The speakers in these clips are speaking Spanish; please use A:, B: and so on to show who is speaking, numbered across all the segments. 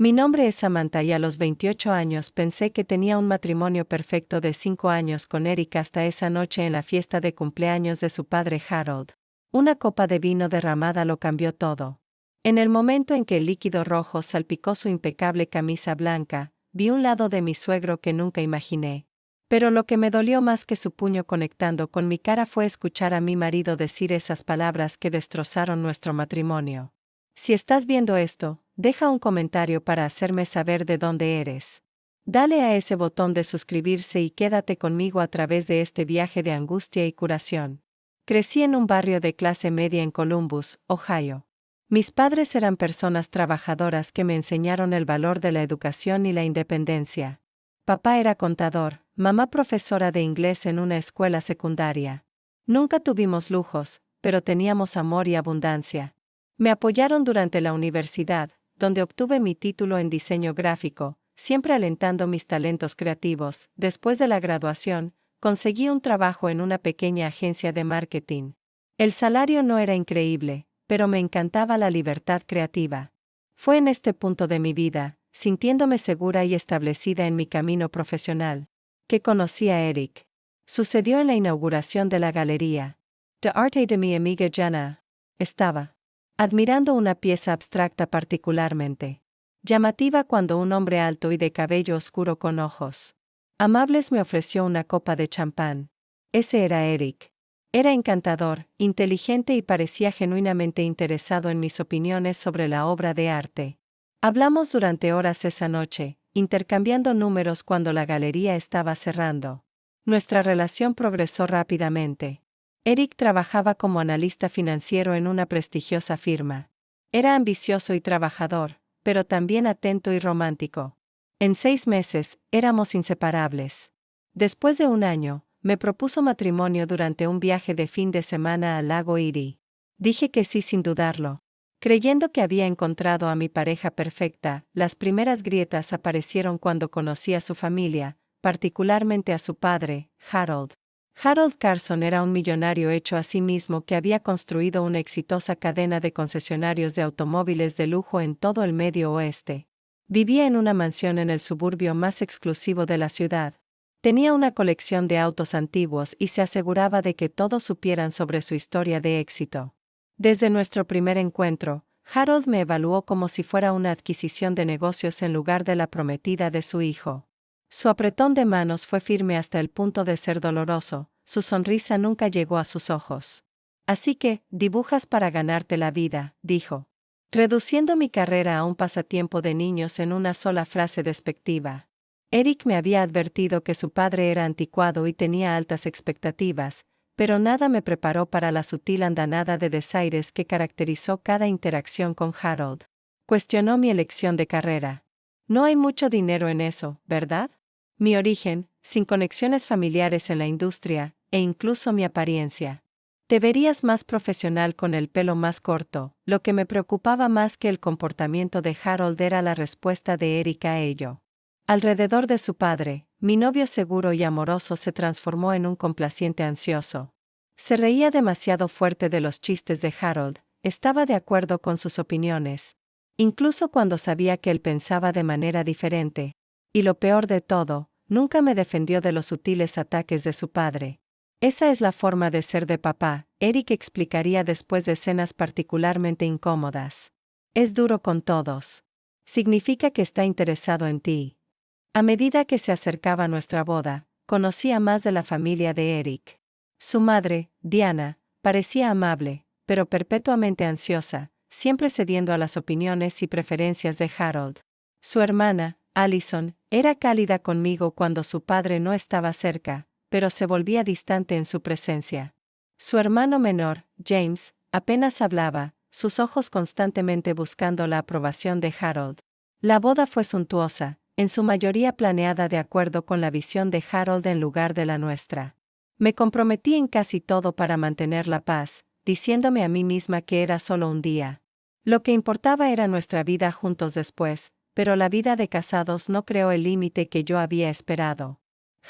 A: Mi nombre es Samantha y a los 28 años pensé que tenía un matrimonio perfecto de 5 años con Eric hasta esa noche en la fiesta de cumpleaños de su padre Harold. Una copa de vino derramada lo cambió todo. En el momento en que el líquido rojo salpicó su impecable camisa blanca, vi un lado de mi suegro que nunca imaginé. Pero lo que me dolió más que su puño conectando con mi cara fue escuchar a mi marido decir esas palabras que destrozaron nuestro matrimonio. Si estás viendo esto, deja un comentario para hacerme saber de dónde eres. Dale a ese botón de suscribirse y quédate conmigo a través de este viaje de angustia y curación. Crecí en un barrio de clase media en Columbus, Ohio. Mis padres eran personas trabajadoras que me enseñaron el valor de la educación y la independencia. Papá era contador, mamá profesora de inglés en una escuela secundaria. Nunca tuvimos lujos, pero teníamos amor y abundancia. Me apoyaron durante la universidad, donde obtuve mi título en diseño gráfico, siempre alentando mis talentos creativos. Después de la graduación, conseguí un trabajo en una pequeña agencia de marketing. El salario no era increíble, pero me encantaba la libertad creativa. Fue en este punto de mi vida, sintiéndome segura y establecida en mi camino profesional, que conocí a Eric. Sucedió en la inauguración de la galería de arte de mi amiga Jana. Estaba admirando una pieza abstracta particularmente llamativa cuando un hombre alto y de cabello oscuro con ojos amables me ofreció una copa de champán. Ese era Eric. Era encantador, inteligente y parecía genuinamente interesado en mis opiniones sobre la obra de arte. Hablamos durante horas esa noche, intercambiando números cuando la galería estaba cerrando. Nuestra relación progresó rápidamente. Eric trabajaba como analista financiero en una prestigiosa firma. Era ambicioso y trabajador, pero también atento y romántico. En 6 meses, éramos inseparables. Después de un año, me propuso matrimonio durante un viaje de fin de semana al lago Erie. Dije que sí sin dudarlo. Creyendo que había encontrado a mi pareja perfecta, las primeras grietas aparecieron cuando conocí a su familia, particularmente a su padre, Harold. Harold Carson era un millonario hecho a sí mismo que había construido una exitosa cadena de concesionarios de automóviles de lujo en todo el Medio Oeste. Vivía en una mansión en el suburbio más exclusivo de la ciudad. Tenía una colección de autos antiguos y se aseguraba de que todos supieran sobre su historia de éxito. Desde nuestro primer encuentro, Harold me evaluó como si fuera una adquisición de negocios en lugar de la prometida de su hijo. Su apretón de manos fue firme hasta el punto de ser doloroso, su sonrisa nunca llegó a sus ojos. Así que, dibujas para ganarte la vida, dijo. Reduciendo mi carrera a un pasatiempo de niños en una sola frase despectiva. Eric me había advertido que su padre era anticuado y tenía altas expectativas, pero nada me preparó para la sutil andanada de desaires que caracterizó cada interacción con Harold. Cuestionó mi elección de carrera. No hay mucho dinero en eso, ¿verdad? Mi origen, sin conexiones familiares en la industria, e incluso mi apariencia. Te verías más profesional con el pelo más corto. Lo que me preocupaba más que el comportamiento de Harold era la respuesta de Eric a ello. Alrededor de su padre, mi novio seguro y amoroso se transformó en un complaciente ansioso. Se reía demasiado fuerte de los chistes de Harold, estaba de acuerdo con sus opiniones, incluso cuando sabía que él pensaba de manera diferente. Y lo peor de todo, nunca me defendió de los sutiles ataques de su padre. Esa es la forma de ser de papá, Eric explicaría después de escenas particularmente incómodas. Es duro con todos. Significa que está interesado en ti. A medida que se acercaba nuestra boda, conocía más de la familia de Eric. Su madre, Diana, parecía amable, pero perpetuamente ansiosa, siempre cediendo a las opiniones y preferencias de Harold. Su hermana, Allison, era cálida conmigo cuando su padre no estaba cerca, pero se volvía distante en su presencia. Su hermano menor, James, apenas hablaba, sus ojos constantemente buscando la aprobación de Harold. La boda fue suntuosa, en su mayoría planeada de acuerdo con la visión de Harold en lugar de la nuestra. Me comprometí en casi todo para mantener la paz, diciéndome a mí misma que era solo un día. Lo que importaba era nuestra vida juntos después, pero la vida de casados no creó el límite que yo había esperado.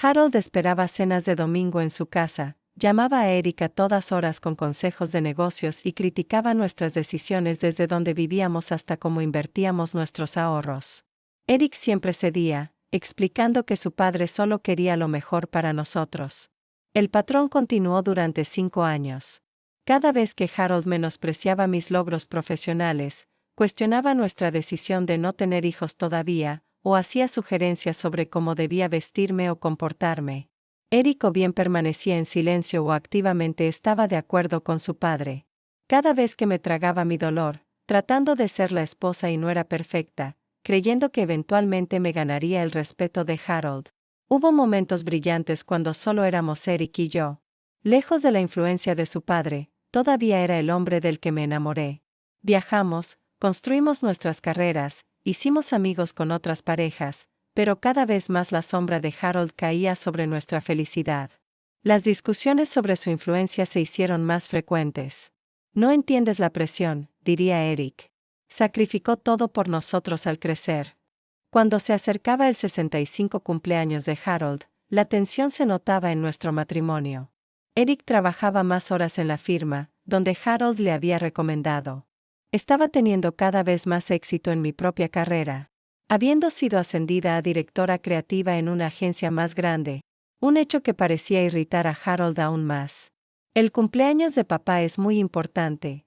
A: Harold esperaba cenas de domingo en su casa, Llamaba a Eric a todas horas con consejos de negocios y criticaba nuestras decisiones desde donde vivíamos hasta cómo invertíamos nuestros ahorros. Eric siempre cedía, explicando que su padre solo quería lo mejor para nosotros. El patrón continuó durante 5 años. Cada vez que Harold menospreciaba mis logros profesionales, cuestionaba nuestra decisión de no tener hijos todavía, o hacía sugerencias sobre cómo debía vestirme o comportarme, Eric o bien permanecía en silencio o activamente estaba de acuerdo con su padre. Cada vez que me tragaba mi dolor, tratando de ser la esposa y nuera perfecta, creyendo que eventualmente me ganaría el respeto de Harold. Hubo momentos brillantes cuando solo éramos Eric y yo. Lejos de la influencia de su padre, todavía era el hombre del que me enamoré. Viajamos, construimos nuestras carreras, hicimos amigos con otras parejas, pero cada vez más la sombra de Harold caía sobre nuestra felicidad. Las discusiones sobre su influencia se hicieron más frecuentes. No entiendes la presión, diría Eric. Sacrificó todo por nosotros al crecer. Cuando se acercaba el 65 cumpleaños de Harold, la tensión se notaba en nuestro matrimonio. Eric trabajaba más horas en la firma, donde Harold le había recomendado. Estaba teniendo cada vez más éxito en mi propia carrera, habiendo sido ascendida a directora creativa en una agencia más grande, un hecho que parecía irritar a Harold aún más. El cumpleaños de papá es muy importante,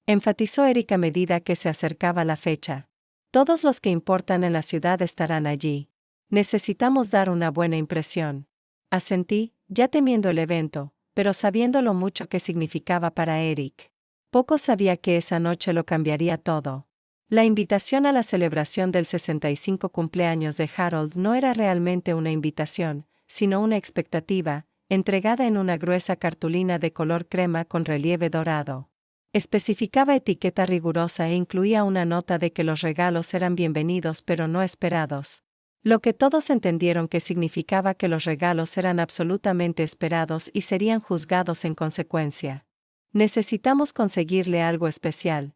A: enfatizó Eric a medida que se acercaba la fecha. Todos los que importan en la ciudad estarán allí. Necesitamos dar una buena impresión. Asentí, ya temiendo el evento, pero sabiendo lo mucho que significaba para Eric. Poco sabía que esa noche lo cambiaría todo. La invitación a la celebración del 65 cumpleaños de Harold no era realmente una invitación, sino una expectativa, entregada en una gruesa cartulina de color crema con relieve dorado. Especificaba etiqueta rigurosa e incluía una nota de que los regalos eran bienvenidos pero no esperados. Lo que todos entendieron que significaba que los regalos eran absolutamente esperados y serían juzgados en consecuencia. Necesitamos conseguirle algo especial,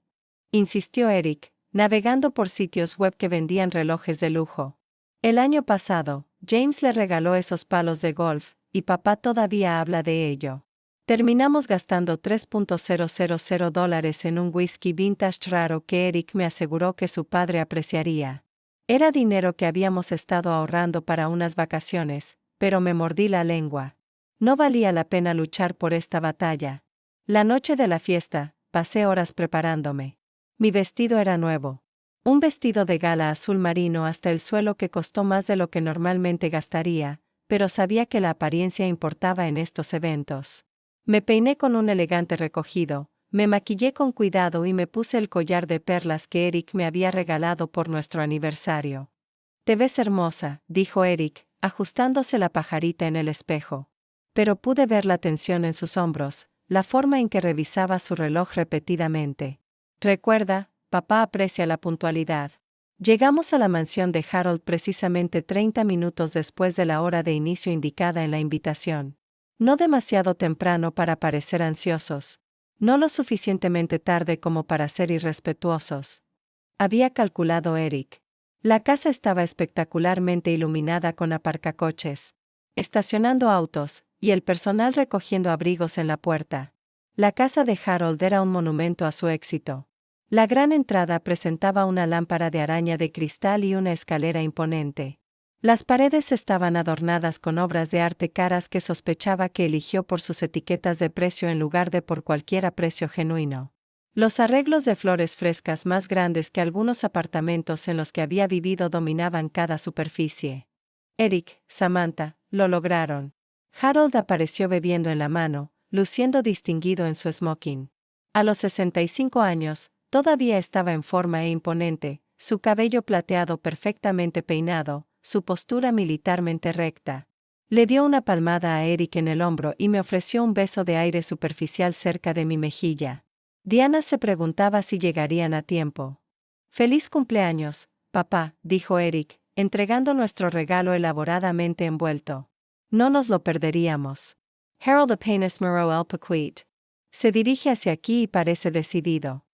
A: insistió Eric, navegando por sitios web que vendían relojes de lujo. El año pasado, James le regaló esos palos de golf, y papá todavía habla de ello. Terminamos gastando $3,000 en un whisky vintage raro que Eric me aseguró que su padre apreciaría. Era dinero que habíamos estado ahorrando para unas vacaciones, pero me mordí la lengua. No valía la pena luchar por esta batalla. La noche de la fiesta, pasé horas preparándome. Mi vestido era nuevo. Un vestido de gala azul marino hasta el suelo que costó más de lo que normalmente gastaría, pero sabía que la apariencia importaba en estos eventos. Me peiné con un elegante recogido, me maquillé con cuidado y me puse el collar de perlas que Eric me había regalado por nuestro aniversario. Te ves hermosa, dijo Eric, ajustándose la pajarita en el espejo. Pero pude ver la tensión en sus hombros, la forma en que revisaba su reloj repetidamente. Recuerda, papá aprecia la puntualidad. Llegamos a la mansión de Harold precisamente 30 minutos después de la hora de inicio indicada en la invitación. No demasiado temprano para parecer ansiosos, no lo suficientemente tarde como para ser irrespetuosos. Había calculado Eric. La casa estaba espectacularmente iluminada con aparcacoches, estacionando autos, y el personal recogiendo abrigos en la puerta. La casa de Harold era un monumento a su éxito. La gran entrada presentaba una lámpara de araña de cristal y una escalera imponente. Las paredes estaban adornadas con obras de arte caras que sospechaba que eligió por sus etiquetas de precio en lugar de por cualquier aprecio genuino. Los arreglos de flores frescas más grandes que algunos apartamentos en los que había vivido dominaban cada superficie. Eric, Samantha, lo lograron. Harold apareció bebiendo en la mano, luciendo distinguido en su smoking. A los 65 años, todavía estaba en forma e imponente, su cabello plateado perfectamente peinado, su postura militarmente recta. Le dio una palmada a Eric en el hombro y me ofreció un beso de aire superficial cerca de mi mejilla. Diana se preguntaba si llegarían a tiempo. «Feliz cumpleaños, papá», dijo Eric, entregando nuestro regalo elaboradamente envuelto. No nos lo perderíamos. Harold apenas miró el paquete. Se dirige hacia aquí y parece decidido.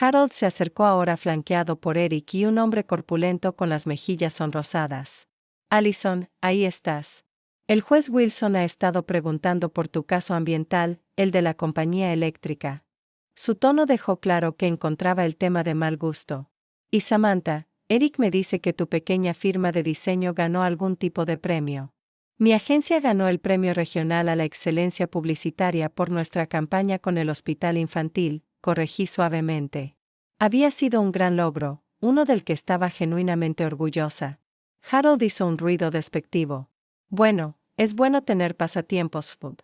A: Harold se acercó ahora flanqueado por Eric y un hombre corpulento con las mejillas sonrosadas. «Allison, ahí estás». El juez Wilson ha estado preguntando por tu caso ambiental, el de la compañía eléctrica. Su tono dejó claro que encontraba el tema de mal gusto. Y Samantha, Eric me dice que tu pequeña firma de diseño ganó algún tipo de premio. Mi agencia ganó el Premio Regional a la Excelencia Publicitaria por nuestra campaña con el Hospital Infantil, corregí suavemente. Había sido un gran logro, uno del que estaba genuinamente orgullosa. Harold hizo un ruido despectivo. Bueno, es bueno tener pasatiempos, Food.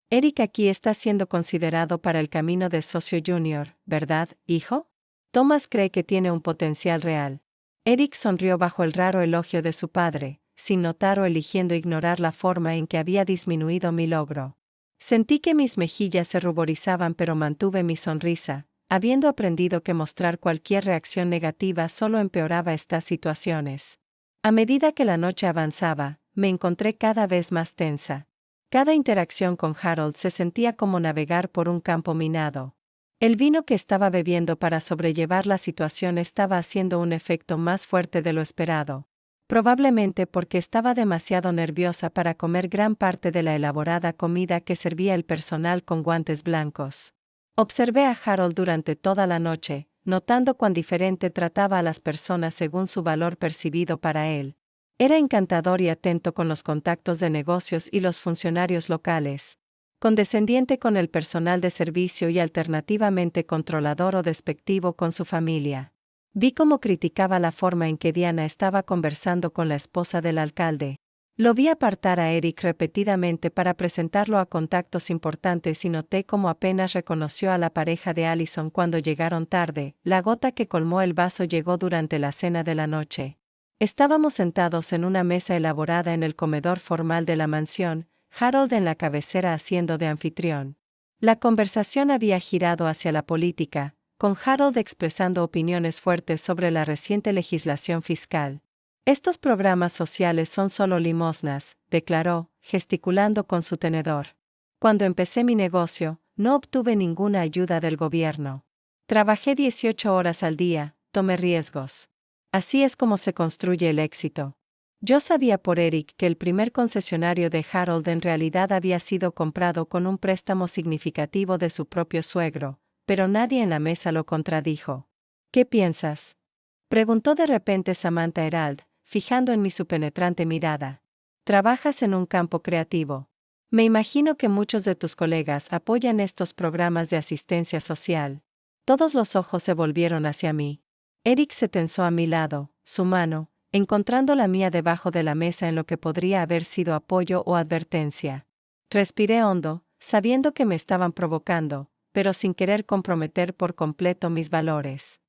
A: Eric aquí está siendo considerado para el camino de socio junior, ¿verdad, hijo? Thomas cree que tiene un potencial real. Eric sonrió bajo el raro elogio de su padre, sin notar o eligiendo ignorar la forma en que había disminuido mi logro. Sentí que mis mejillas se ruborizaban, pero mantuve mi sonrisa, habiendo aprendido que mostrar cualquier reacción negativa solo empeoraba estas situaciones. A medida que la noche avanzaba, me encontré cada vez más tensa. Cada interacción con Harold se sentía como navegar por un campo minado. El vino que estaba bebiendo para sobrellevar la situación estaba haciendo un efecto más fuerte de lo esperado. Probablemente porque estaba demasiado nerviosa para comer gran parte de la elaborada comida que servía el personal con guantes blancos. Observé a Harold durante toda la noche, notando cuán diferente trataba a las personas según su valor percibido para él. Era encantador y atento con los contactos de negocios y los funcionarios locales. Condescendiente con el personal de servicio y alternativamente controlador o despectivo con su familia. Vi cómo criticaba la forma en que Diana estaba conversando con la esposa del alcalde. Lo vi apartar a Eric repetidamente para presentarlo a contactos importantes y noté cómo apenas reconoció a la pareja de Allison cuando llegaron tarde. La gota que colmó el vaso llegó durante la cena de la noche. Estábamos sentados en una mesa elaborada en el comedor formal de la mansión, Harold en la cabecera haciendo de anfitrión. La conversación había girado hacia la política, con Harold expresando opiniones fuertes sobre la reciente legislación fiscal. Estos programas sociales son solo limosnas, declaró, gesticulando con su tenedor. Cuando empecé mi negocio, no obtuve ninguna ayuda del gobierno. Trabajé 18 horas al día, tomé riesgos. Así es como se construye el éxito. Yo sabía por Eric que el primer concesionario de Harold en realidad había sido comprado con un préstamo significativo de su propio suegro, pero nadie en la mesa lo contradijo. ¿Qué piensas?, preguntó de repente Samantha Herald, fijando en mí su penetrante mirada. Trabajas en un campo creativo. Me imagino que muchos de tus colegas apoyan estos programas de asistencia social. Todos los ojos se volvieron hacia mí. Eric se tensó a mi lado, su mano, encontrando la mía debajo de la mesa en lo que podría haber sido apoyo o advertencia. Respiré hondo, sabiendo que me estaban provocando, pero sin querer comprometer por completo mis valores.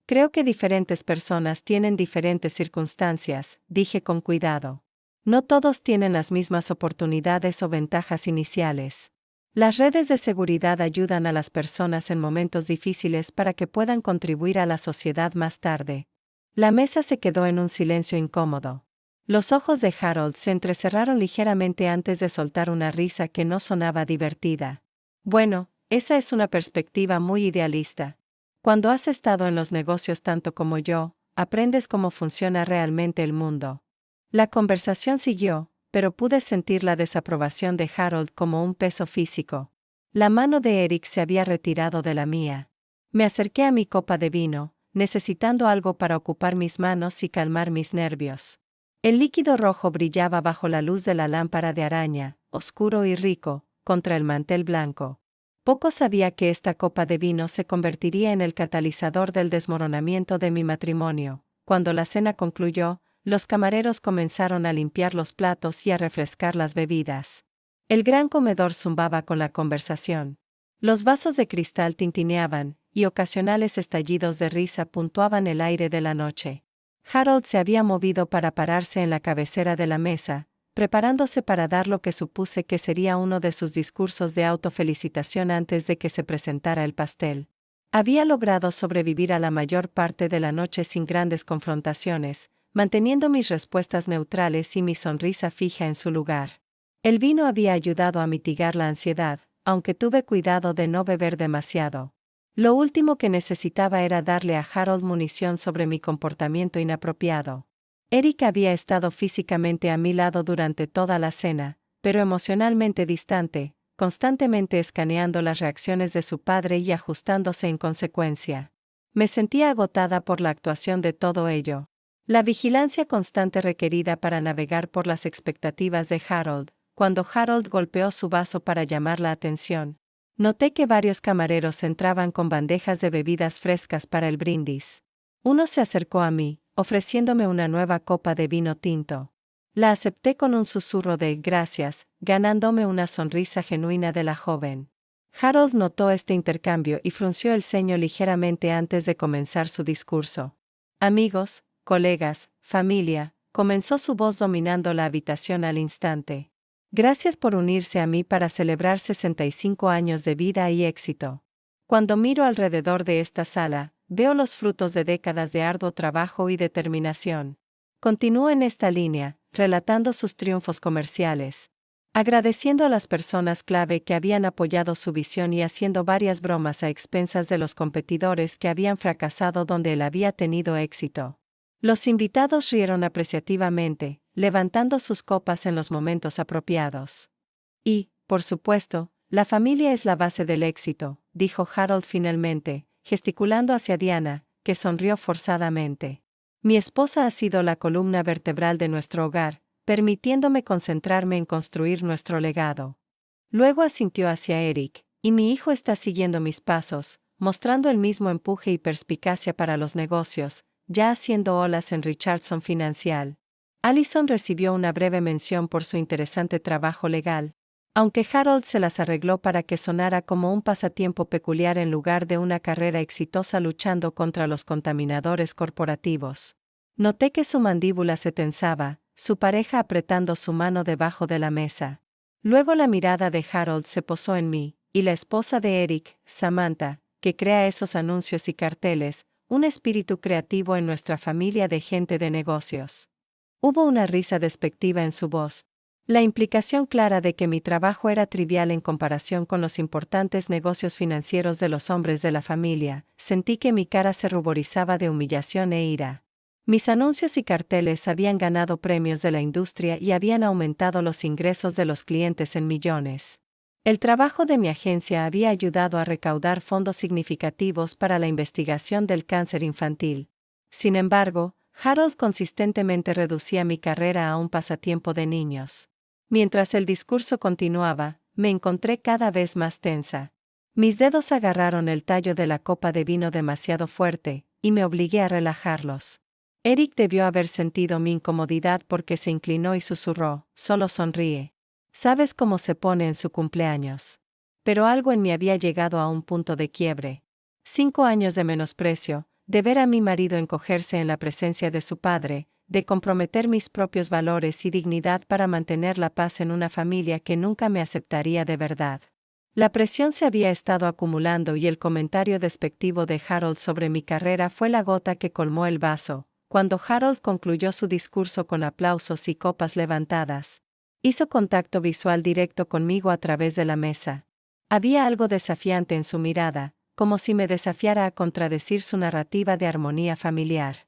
A: Creo que diferentes personas tienen diferentes circunstancias, dije con cuidado. No todos tienen las mismas oportunidades o ventajas iniciales. Las redes de seguridad ayudan a las personas en momentos difíciles para que puedan contribuir a la sociedad más tarde. La mesa se quedó en un silencio incómodo. Los ojos de Harold se entrecerraron ligeramente antes de soltar una risa que no sonaba divertida. Bueno, esa es una perspectiva muy idealista. Cuando has estado en los negocios tanto como yo, aprendes cómo funciona realmente el mundo. La conversación siguió, pero pude sentir la desaprobación de Harold como un peso físico. La mano de Eric se había retirado de la mía. Me acerqué a mi copa de vino, necesitando algo para ocupar mis manos y calmar mis nervios. El líquido rojo brillaba bajo la luz de la lámpara de araña, oscuro y rico, contra el mantel blanco. Poco sabía que esta copa de vino se convertiría en el catalizador del desmoronamiento de mi matrimonio. Cuando la cena concluyó, los camareros comenzaron a limpiar los platos y a refrescar las bebidas. El gran comedor zumbaba con la conversación. Los vasos de cristal tintineaban, y ocasionales estallidos de risa puntuaban el aire de la noche. Harold se había movido para pararse en la cabecera de la mesa, preparándose para dar lo que supuse que sería uno de sus discursos de autofelicitación antes de que se presentara el pastel. Había logrado sobrevivir a la mayor parte de la noche sin grandes confrontaciones, manteniendo mis respuestas neutrales y mi sonrisa fija en su lugar. El vino había ayudado a mitigar la ansiedad, aunque tuve cuidado de no beber demasiado. Lo último que necesitaba era darle a Harold munición sobre mi comportamiento inapropiado. Eric había estado físicamente a mi lado durante toda la cena, pero emocionalmente distante, constantemente escaneando las reacciones de su padre y ajustándose en consecuencia. Me sentía agotada por la actuación de todo ello. La vigilancia constante requerida para navegar por las expectativas de Harold. Cuando Harold golpeó su vaso para llamar la atención, noté que varios camareros entraban con bandejas de bebidas frescas para el brindis. Uno se acercó a mí, ofreciéndome una nueva copa de vino tinto. La acepté con un susurro de gracias, ganándome una sonrisa genuina de la joven. Harold notó este intercambio y frunció el ceño ligeramente antes de comenzar su discurso. Amigos, colegas, familia, comenzó su voz dominando la habitación al instante. Gracias por unirse a mí para celebrar 65 años de vida y éxito. Cuando miro alrededor de esta sala, veo los frutos de décadas de arduo trabajo y determinación. Continúo en esta línea, relatando sus triunfos comerciales, agradeciendo a las personas clave que habían apoyado su visión y haciendo varias bromas a expensas de los competidores que habían fracasado donde él había tenido éxito. Los invitados rieron apreciativamente, levantando sus copas en los momentos apropiados. Y, por supuesto, la familia es la base del éxito, dijo Harold finalmente, gesticulando hacia Diana, que sonrió forzadamente. Mi esposa ha sido la columna vertebral de nuestro hogar, permitiéndome concentrarme en construir nuestro legado. Luego asintió hacia Eric, y mi hijo está siguiendo mis pasos, mostrando el mismo empuje y perspicacia para los negocios, ya haciendo olas en Richardson Financial. Allison recibió una breve mención por su interesante trabajo legal, aunque Harold se las arregló para que sonara como un pasatiempo peculiar en lugar de una carrera exitosa luchando contra los contaminadores corporativos. Noté que su mandíbula se tensaba, su pareja apretando su mano debajo de la mesa. Luego la mirada de Harold se posó en mí, y la esposa de Eric, Samantha, que crea esos anuncios y carteles, un espíritu creativo en nuestra familia de gente de negocios. Hubo una risa despectiva en su voz, la implicación clara de que mi trabajo era trivial en comparación con los importantes negocios financieros de los hombres de la familia. Sentí que mi cara se ruborizaba de humillación e ira. Mis anuncios y carteles habían ganado premios de la industria y habían aumentado los ingresos de los clientes en millones. El trabajo de mi agencia había ayudado a recaudar fondos significativos para la investigación del cáncer infantil. Sin embargo, Harold consistentemente reducía mi carrera a un pasatiempo de niños. Mientras el discurso continuaba, me encontré cada vez más tensa. Mis dedos agarraron el tallo de la copa de vino demasiado fuerte, y me obligué a relajarlos. Eric debió haber sentido mi incomodidad porque se inclinó y susurró, solo sonríe. ¿Sabes cómo se pone en su cumpleaños? Pero algo en mí había llegado a un punto de quiebre. 5 años de menosprecio, de ver a mi marido encogerse en la presencia de su padre, de comprometer mis propios valores y dignidad para mantener la paz en una familia que nunca me aceptaría de verdad. La presión se había estado acumulando y el comentario despectivo de Harold sobre mi carrera fue la gota que colmó el vaso. Cuando Harold concluyó su discurso con aplausos y copas levantadas, hizo contacto visual directo conmigo a través de la mesa. Había algo desafiante en su mirada, como si me desafiara a contradecir su narrativa de armonía familiar.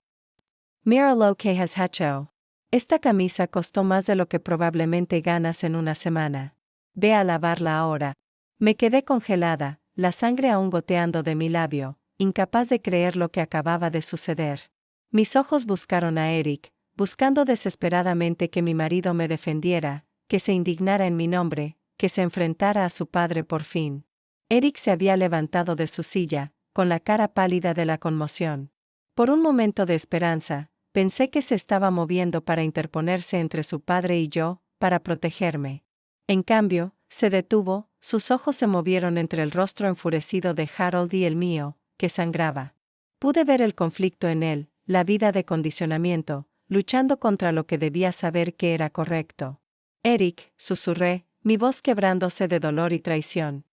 A: Mira lo que has hecho. Esta camisa costó más de lo que probablemente ganas en una semana. Ve a lavarla ahora. Me quedé congelada, la sangre aún goteando de mi labio, incapaz de creer lo que acababa de suceder. Mis ojos buscaron a Eric, buscando desesperadamente que mi marido me defendiera, que se indignara en mi nombre, que se enfrentara a su padre por fin. Eric se había levantado de su silla, con la cara pálida de la conmoción. Por un momento de esperanza, pensé que se estaba moviendo para interponerse entre su padre y yo, para protegerme. En cambio, se detuvo, sus ojos se movieron entre el rostro enfurecido de Harold y el mío, que sangraba. Pude ver el conflicto en él, la vida de condicionamiento, luchando contra lo que debía saber que era correcto. Eric, susurré, mi voz quebrándose de dolor y traición.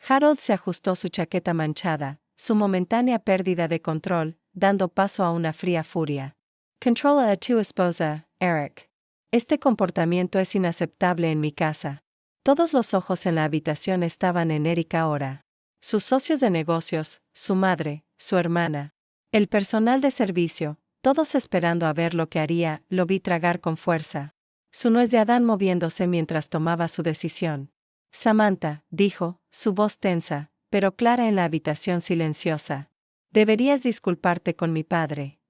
A: Harold se ajustó su chaqueta manchada, su momentánea pérdida de control, dando paso a una fría furia. Controla a tu esposa, Eric. Este comportamiento es inaceptable en mi casa. Todos los ojos en la habitación estaban en Eric ahora. Sus socios de negocios, su madre, su hermana, el personal de servicio, todos esperando a ver lo que haría. Lo vi tragar con fuerza. Su nuez de Adán moviéndose mientras tomaba su decisión. Samantha, dijo, su voz tensa, pero clara en la habitación silenciosa. Deberías disculparte con mi padre.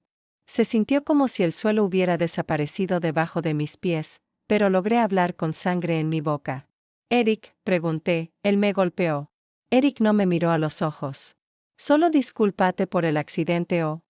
A: Se sintió como si el suelo hubiera desaparecido debajo de mis pies, pero logré hablar con sangre en mi boca. Eric, pregunté, él me golpeó. Eric no me miró a los ojos. Solo discúlpate por el accidente o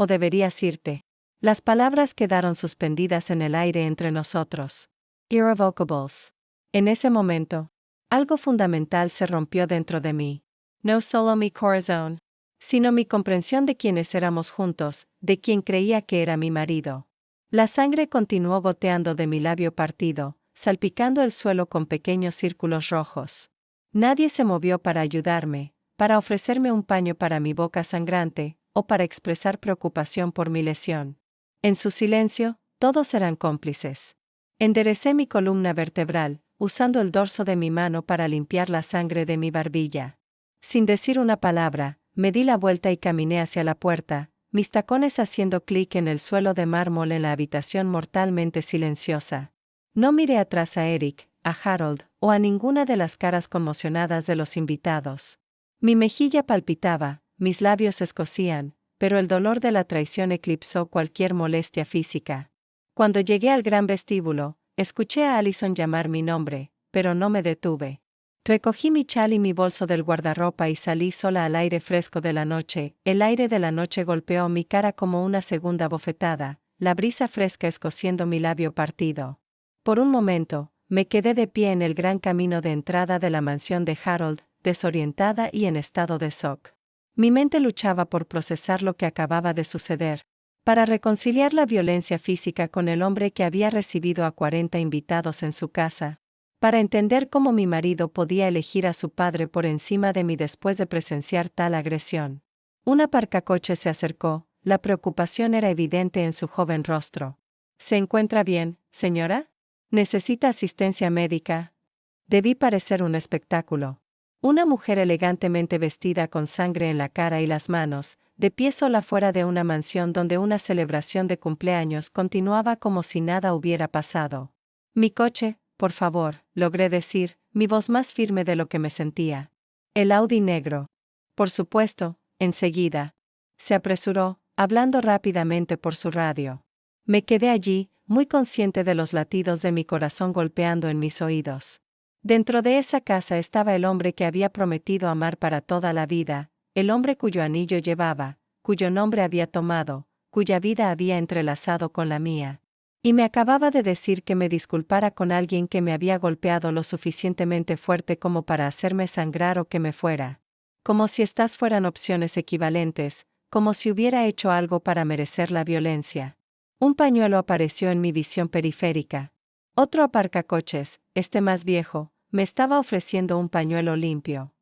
A: deberías irte. Las palabras quedaron suspendidas en el aire entre nosotros. Irrevocables. En ese momento, algo fundamental se rompió dentro de mí. No solo mi corazón, sino mi comprensión de quiénes éramos juntos, de quien creía que era mi marido. La sangre continuó goteando de mi labio partido, salpicando el suelo con pequeños círculos rojos. Nadie se movió para ayudarme, para ofrecerme un paño para mi boca sangrante, o para expresar preocupación por mi lesión. En su silencio, todos eran cómplices. Enderecé mi columna vertebral, usando el dorso de mi mano para limpiar la sangre de mi barbilla. Sin decir una palabra, me di la vuelta y caminé hacia la puerta, mis tacones haciendo clic en el suelo de mármol en la habitación mortalmente silenciosa. No miré atrás a Eric, a Harold, o a ninguna de las caras conmocionadas de los invitados. Mi mejilla palpitaba, mis labios se escocían, pero el dolor de la traición eclipsó cualquier molestia física. Cuando llegué al gran vestíbulo, escuché a Allison llamar mi nombre, pero no me detuve. Recogí mi chal y mi bolso del guardarropa y salí sola al aire fresco de la noche. El aire de la noche golpeó mi cara como una segunda bofetada, la brisa fresca escociendo mi labio partido. Por un momento, me quedé de pie en el gran camino de entrada de la mansión de Harold, desorientada y en estado de shock. Mi mente luchaba por procesar lo que acababa de suceder, para reconciliar la violencia física con el hombre que había recibido a 40 invitados en su casa, para entender cómo mi marido podía elegir a su padre por encima de mí después de presenciar tal agresión. Un aparcacoche se acercó, la preocupación era evidente en su joven rostro. ¿Se encuentra bien, señora? ¿Necesita asistencia médica? Debí parecer un espectáculo. Una mujer elegantemente vestida con sangre en la cara y las manos, de pie sola fuera de una mansión donde una celebración de cumpleaños continuaba como si nada hubiera pasado. Mi coche, por favor, logré decir, mi voz más firme de lo que me sentía. El Audi negro. Por supuesto, enseguida. Se apresuró, hablando rápidamente por su radio. Me quedé allí, muy consciente de los latidos de mi corazón golpeando en mis oídos. Dentro de esa casa estaba el hombre que había prometido amar para toda la vida, el hombre cuyo anillo llevaba, cuyo nombre había tomado, cuya vida había entrelazado con la mía. Y me acababa de decir que me disculpara con alguien que me había golpeado lo suficientemente fuerte como para hacerme sangrar o que me fuera. Como si estas fueran opciones equivalentes, como si hubiera hecho algo para merecer la violencia. Un pañuelo apareció en mi visión periférica. Otro aparcacoches, este más viejo, me estaba ofreciendo un pañuelo limpio.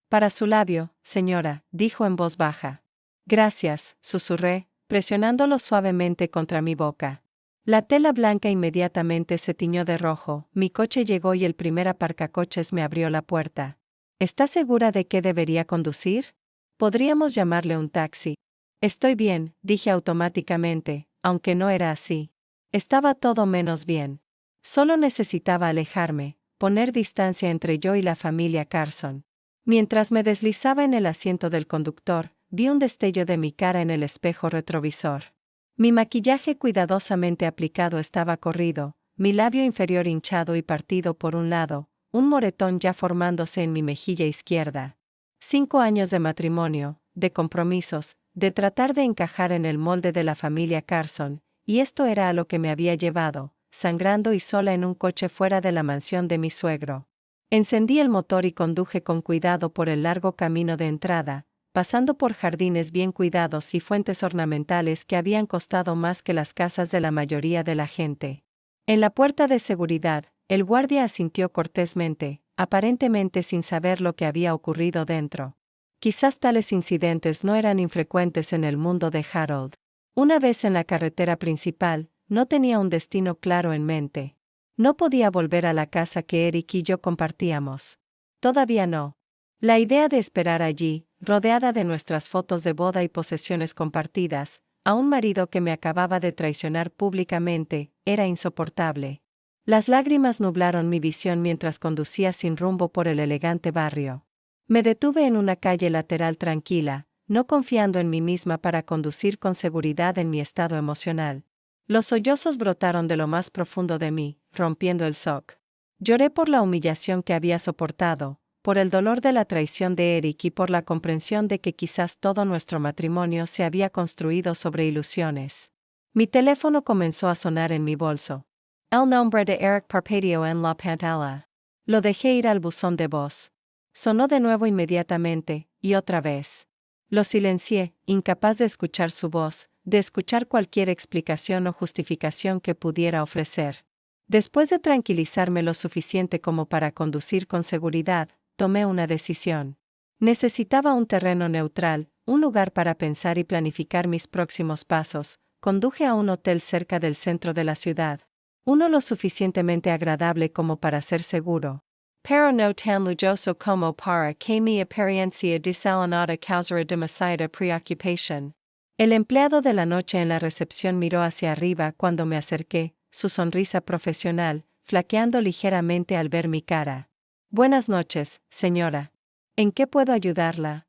A: Para su labio, señora, dijo en voz baja. Gracias, susurré, presionándolo suavemente contra mi boca. La tela blanca inmediatamente se tiñó de rojo, mi coche llegó y el primer aparcacoches me abrió la puerta. ¿Está segura de que debería conducir? Podríamos llamarle un taxi. Estoy bien, dije automáticamente, aunque no era así. Estaba todo menos bien. Solo necesitaba alejarme, poner distancia entre yo y la familia Carson. Mientras me deslizaba en el asiento del conductor, vi un destello de mi cara en el espejo retrovisor. Mi maquillaje cuidadosamente aplicado estaba corrido, mi labio inferior hinchado y partido por un lado, un moretón ya formándose en mi mejilla izquierda. 5 años de matrimonio, de compromisos, de tratar de encajar en el molde de la familia Carson, y esto era a lo que me había llevado, sangrando y sola en un coche fuera de la mansión de mi suegro. Encendí el motor y conduje con cuidado por el largo camino de entrada, pasando por jardines bien cuidados y fuentes ornamentales que habían costado más que las casas de la mayoría de la gente. En la puerta de seguridad, el guardia asintió cortésmente, aparentemente sin saber lo que había ocurrido dentro. Quizás tales incidentes no eran infrecuentes en el mundo de Harold. Una vez en la carretera principal, no tenía un destino claro en mente. No podía volver a la casa que Eric y yo compartíamos. Todavía no. La idea de esperar allí, rodeada de nuestras fotos de boda y posesiones compartidas, a un marido que me acababa de traicionar públicamente, era insoportable. Las lágrimas nublaron mi visión mientras conducía sin rumbo por el elegante barrio. Me detuve en una calle lateral tranquila, no confiando en mí misma para conducir con seguridad en mi estado emocional. Los sollozos brotaron de lo más profundo de mí, rompiendo el shock. Lloré por la humillación que había soportado, por el dolor de la traición de Eric y por la comprensión de que quizás todo nuestro matrimonio se había construido sobre ilusiones. Mi teléfono comenzó a sonar en mi bolso. El nombre de Eric parpadeó en la pantalla. Lo dejé ir al buzón de voz. Sonó de nuevo inmediatamente, y otra vez. Lo silencié, incapaz de escuchar su voz, de escuchar cualquier explicación o justificación que pudiera ofrecer. Después de tranquilizarme lo suficiente como para conducir con seguridad, tomé una decisión. Necesitaba un terreno neutral, un lugar para pensar y planificar mis próximos pasos. Conduje a un hotel cerca del centro de la ciudad. Uno lo suficientemente agradable como para ser seguro, pero no tan lujoso como para que mi apariencia desalonada causara demasiada preocupación. El empleado de la noche en la recepción miró hacia arriba cuando me acerqué, su sonrisa profesional, flaqueando ligeramente al ver mi cara. Buenas noches, señora. ¿En qué puedo ayudarla?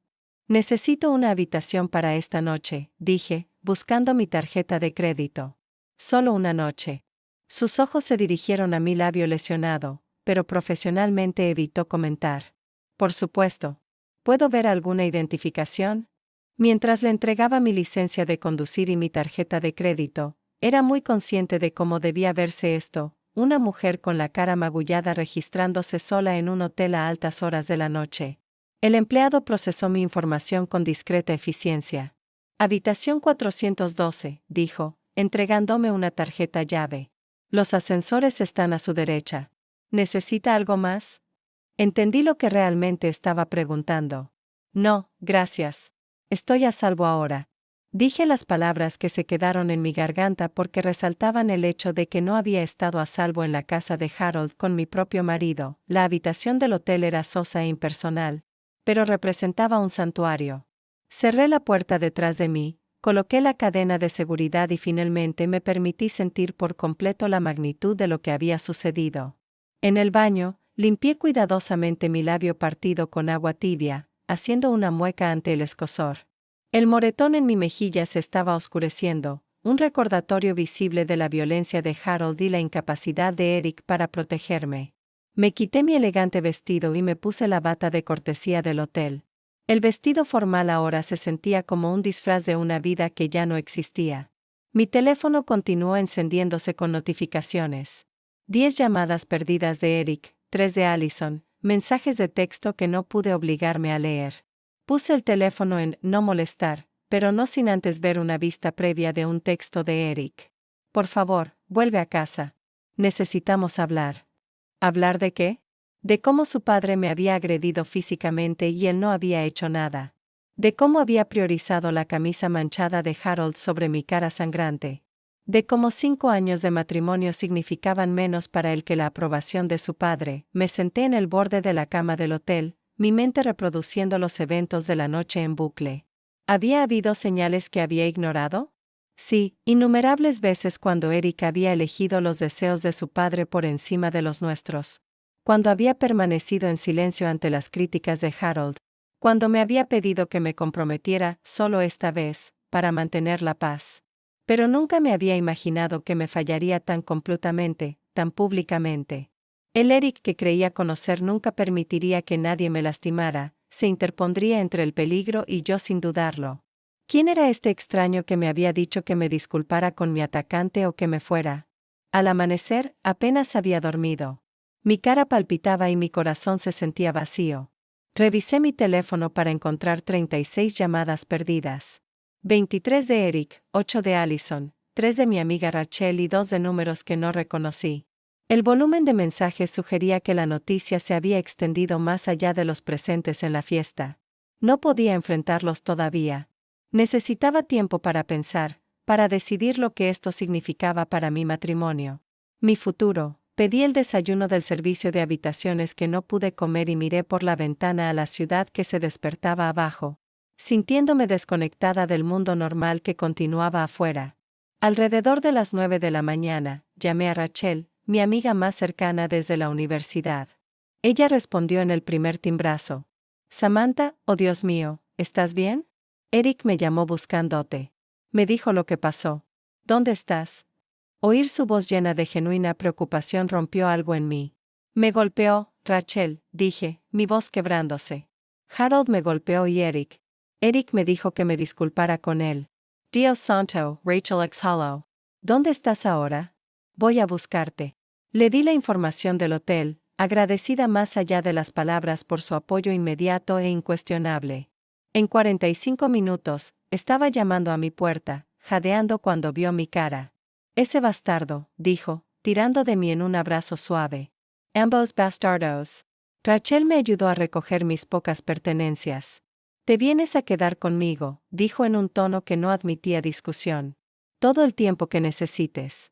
A: Necesito una habitación para esta noche, dije, buscando mi tarjeta de crédito. Solo una noche. Sus ojos se dirigieron a mi labio lesionado, pero profesionalmente evitó comentar. Por supuesto. ¿Puedo ver alguna identificación? Mientras le entregaba mi licencia de conducir y mi tarjeta de crédito, era muy consciente de cómo debía verse esto, una mujer con la cara magullada registrándose sola en un hotel a altas horas de la noche. El empleado procesó mi información con discreta eficiencia. Habitación 412, dijo, entregándome una tarjeta llave. Los ascensores están a su derecha. ¿Necesita algo más? Entendí lo que realmente estaba preguntando. No, gracias. Estoy a salvo ahora. Dije las palabras que se quedaron en mi garganta porque resaltaban el hecho de que no había estado a salvo en la casa de Harold con mi propio marido. La habitación del hotel era sosa e impersonal, pero representaba un santuario. Cerré la puerta detrás de mí, coloqué la cadena de seguridad y finalmente me permití sentir por completo la magnitud de lo que había sucedido. En el baño, limpié cuidadosamente mi labio partido con agua tibia, haciendo una mueca ante el escozor. El moretón en mi mejilla se estaba oscureciendo, un recordatorio visible de la violencia de Harold y la incapacidad de Eric para protegerme. Me quité mi elegante vestido y me puse la bata de cortesía del hotel. El vestido formal ahora se sentía como un disfraz de una vida que ya no existía. Mi teléfono continuó encendiéndose con notificaciones. 10 llamadas perdidas de Eric, 3 de Allison, mensajes de texto que no pude obligarme a leer. Puse el teléfono en no molestar, pero no sin antes ver una vista previa de un texto de Eric. Por favor, vuelve a casa. Necesitamos hablar. ¿Hablar de qué? De cómo su padre me había agredido físicamente y él no había hecho nada. De cómo había priorizado la camisa manchada de Harold sobre mi cara sangrante. De cómo 5 años de matrimonio significaban menos para él que la aprobación de su padre. Me senté en el borde de la cama del hotel, mi mente reproduciendo los eventos de la noche en bucle. ¿Había habido señales que había ignorado? Sí, innumerables veces cuando Eric había elegido los deseos de su padre por encima de los nuestros. Cuando había permanecido en silencio ante las críticas de Harold. Cuando me había pedido que me comprometiera, solo esta vez, para mantener la paz. Pero nunca me había imaginado que me fallaría tan completamente, tan públicamente. El Eric que creía conocer nunca permitiría que nadie me lastimara, se interpondría entre el peligro y yo sin dudarlo. ¿Quién era este extraño que me había dicho que me disculpara con mi atacante o que me fuera? Al amanecer, apenas había dormido. Mi cara palpitaba y mi corazón se sentía vacío. Revisé mi teléfono para encontrar 36 llamadas perdidas. 23 de Eric, 8 de Allison, 3 de mi amiga Rachel y 2 de números que no reconocí. El volumen de mensajes sugería que la noticia se había extendido más allá de los presentes en la fiesta. No podía enfrentarlos todavía. Necesitaba tiempo para pensar, para decidir lo que esto significaba para mi matrimonio. Mi futuro. Pedí el desayuno del servicio de habitaciones que no pude comer y miré por la ventana a la ciudad que se despertaba abajo, sintiéndome desconectada del mundo normal que continuaba afuera. Alrededor de las 9 de la mañana, llamé a Rachel, mi amiga más cercana desde la universidad. Ella respondió en el primer timbrazo. Samantha, oh Dios mío, ¿estás bien? Eric me llamó buscándote. Me dijo lo que pasó. ¿Dónde estás? Oír su voz llena de genuina preocupación rompió algo en mí. Me golpeó, Rachel, dije, mi voz quebrándose. Harold me golpeó y Eric. Eric me dijo que me disculpara con él. Dios santo, Rachel exhaló. ¿Dónde estás ahora? Voy a buscarte. Le di la información del hotel, agradecida más allá de las palabras por su apoyo inmediato e incuestionable. En 45 minutos, estaba llamando a mi puerta, jadeando cuando vio mi cara. Ese bastardo, dijo, tirando de mí en un abrazo suave. Ambos bastardos. Rachel me ayudó a recoger mis pocas pertenencias. Te vienes a quedar conmigo, dijo en un tono que no admitía discusión. Todo el tiempo que necesites.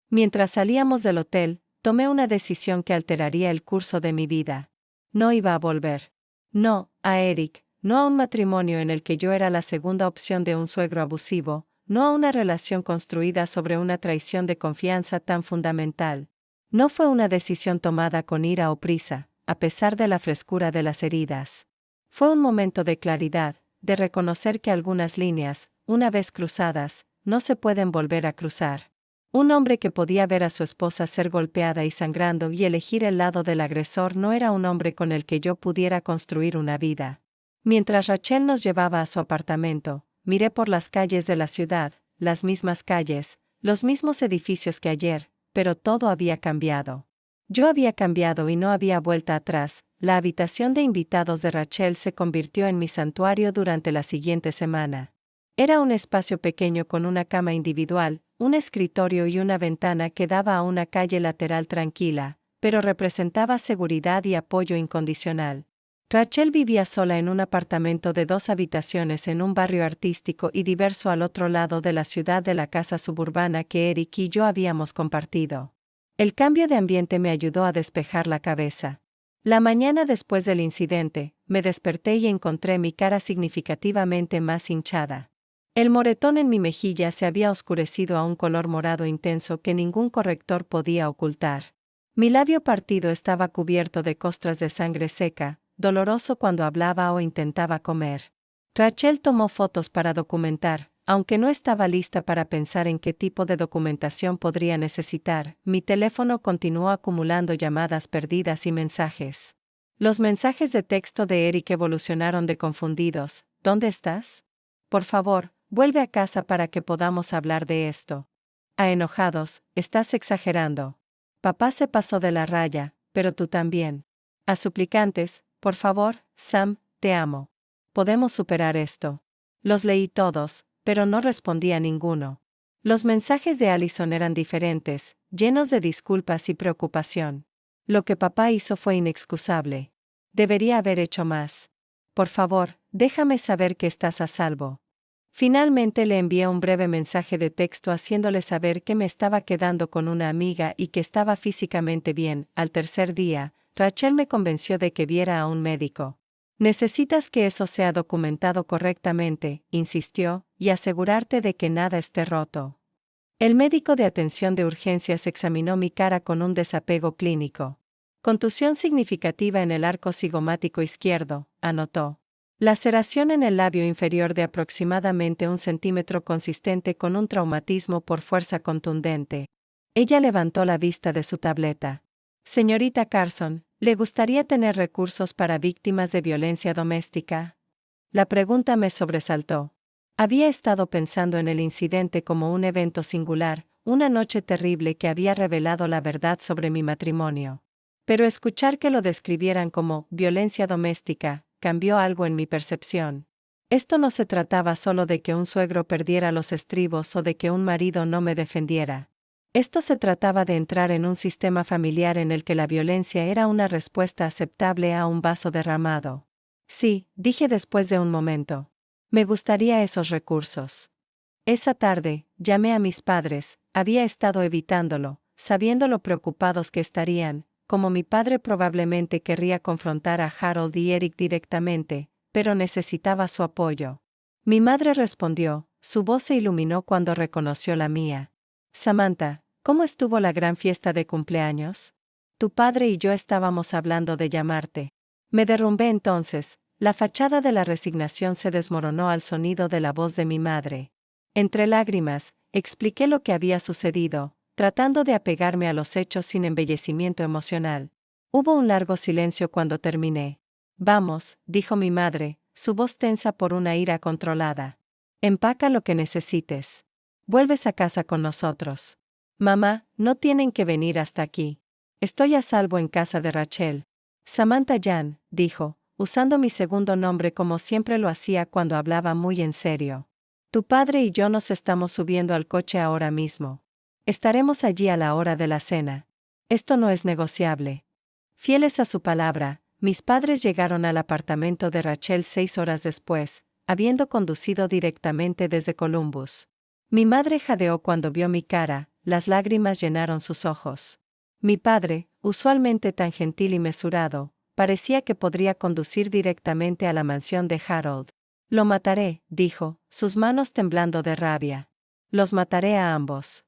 A: Mientras salíamos del hotel, tomé una decisión que alteraría el curso de mi vida. No iba a volver. No, a Eric, no a un matrimonio en el que yo era la segunda opción de un suegro abusivo, no a una relación construida sobre una traición de confianza tan fundamental. No fue una decisión tomada con ira o prisa, a pesar de la frescura de las heridas. Fue un momento de claridad, de reconocer que algunas líneas, una vez cruzadas, no se pueden volver a cruzar. Un hombre que podía ver a su esposa ser golpeada y sangrando y elegir el lado del agresor no era un hombre con el que yo pudiera construir una vida. Mientras Rachel nos llevaba a su apartamento, miré por las calles de la ciudad, las mismas calles, los mismos edificios que ayer, pero todo había cambiado. Yo había cambiado y no había vuelta atrás. La habitación de invitados de Rachel se convirtió en mi santuario durante la siguiente semana. Era un espacio pequeño con una cama individual, un escritorio y una ventana que daba a una calle lateral tranquila, pero representaba seguridad y apoyo incondicional. Rachel vivía sola en un apartamento de 2 habitaciones en un barrio artístico y diverso al otro lado de la ciudad de la casa suburbana que Eric y yo habíamos compartido. El cambio de ambiente me ayudó a despejar la cabeza. La mañana después del incidente, me desperté y encontré mi cara significativamente más hinchada. El moretón en mi mejilla se había oscurecido a un color morado intenso que ningún corrector podía ocultar. Mi labio partido estaba cubierto de costras de sangre seca, doloroso cuando hablaba o intentaba comer. Rachel tomó fotos para documentar, aunque no estaba lista para pensar en qué tipo de documentación podría necesitar. Mi teléfono continuó acumulando llamadas perdidas y mensajes. Los mensajes de texto de Eric evolucionaron de confundidos. ¿Dónde estás? Por favor, vuelve a casa para que podamos hablar de esto. A enojados, estás exagerando. Papá se pasó de la raya, pero tú también. A suplicantes, por favor, Sam, te amo. Podemos superar esto. Los leí todos, pero no respondí a ninguno. Los mensajes de Allison eran diferentes, llenos de disculpas y preocupación. Lo que papá hizo fue inexcusable. Debería haber hecho más. Por favor, déjame saber que estás a salvo. Finalmente le envié un breve mensaje de texto haciéndole saber que me estaba quedando con una amiga y que estaba físicamente bien. Al tercer día, Rachel me convenció de que viera a un médico. Necesitas que eso sea documentado correctamente, insistió, y asegurarte de que nada esté roto. El médico de atención de urgencias examinó mi cara con un desapego clínico. Contusión significativa en el arco cigomático izquierdo, anotó. Laceración en el labio inferior de aproximadamente 1 centímetro consistente con un traumatismo por fuerza contundente. Ella levantó la vista de su tableta. Señorita Carson, ¿le gustaría tener recursos para víctimas de violencia doméstica? La pregunta me sobresaltó. Había estado pensando en el incidente como un evento singular, una noche terrible que había revelado la verdad sobre mi matrimonio. Pero escuchar que lo describieran como violencia doméstica cambió algo en mi percepción. Esto no se trataba solo de que un suegro perdiera los estribos o de que un marido no me defendiera. Esto se trataba de entrar en un sistema familiar en el que la violencia era una respuesta aceptable a un vaso derramado. Sí, dije después de un momento. Me gustaría esos recursos. Esa tarde, llamé a mis padres, había estado evitándolo, sabiendo lo preocupados que estarían, como mi padre probablemente querría confrontar a Harold y Eric directamente, pero necesitaba su apoyo. Mi madre respondió, su voz se iluminó cuando reconoció la mía. Samantha, ¿Cómo estuvo la gran fiesta de cumpleaños? Tu padre y yo estábamos hablando de llamarte. Me derrumbé entonces, la fachada de la resignación se desmoronó al sonido de la voz de mi madre. Entre lágrimas, expliqué lo que había sucedido, tratando de apegarme a los hechos sin embellecimiento emocional. Hubo un largo silencio cuando terminé. Vamos, dijo mi madre, su voz tensa por una ira controlada. Empaca lo que necesites. Vuelves a casa con nosotros. Mamá, no tienen que venir hasta aquí. Estoy a salvo en casa de Rachel. Samantha Jan, dijo, usando mi segundo nombre como siempre lo hacía cuando hablaba muy en serio. Tu padre y yo nos estamos subiendo al coche ahora mismo. Estaremos allí a la hora de la cena. Esto no es negociable. Fieles a su palabra, mis padres llegaron al apartamento de Rachel 6 horas después, habiendo conducido directamente desde Columbus. Mi madre jadeó cuando vio mi cara, las lágrimas llenaron sus ojos. Mi padre, usualmente tan gentil y mesurado, parecía que podría conducir directamente a la mansión de Harold. Lo mataré, dijo, sus manos temblando de rabia. Los mataré a ambos.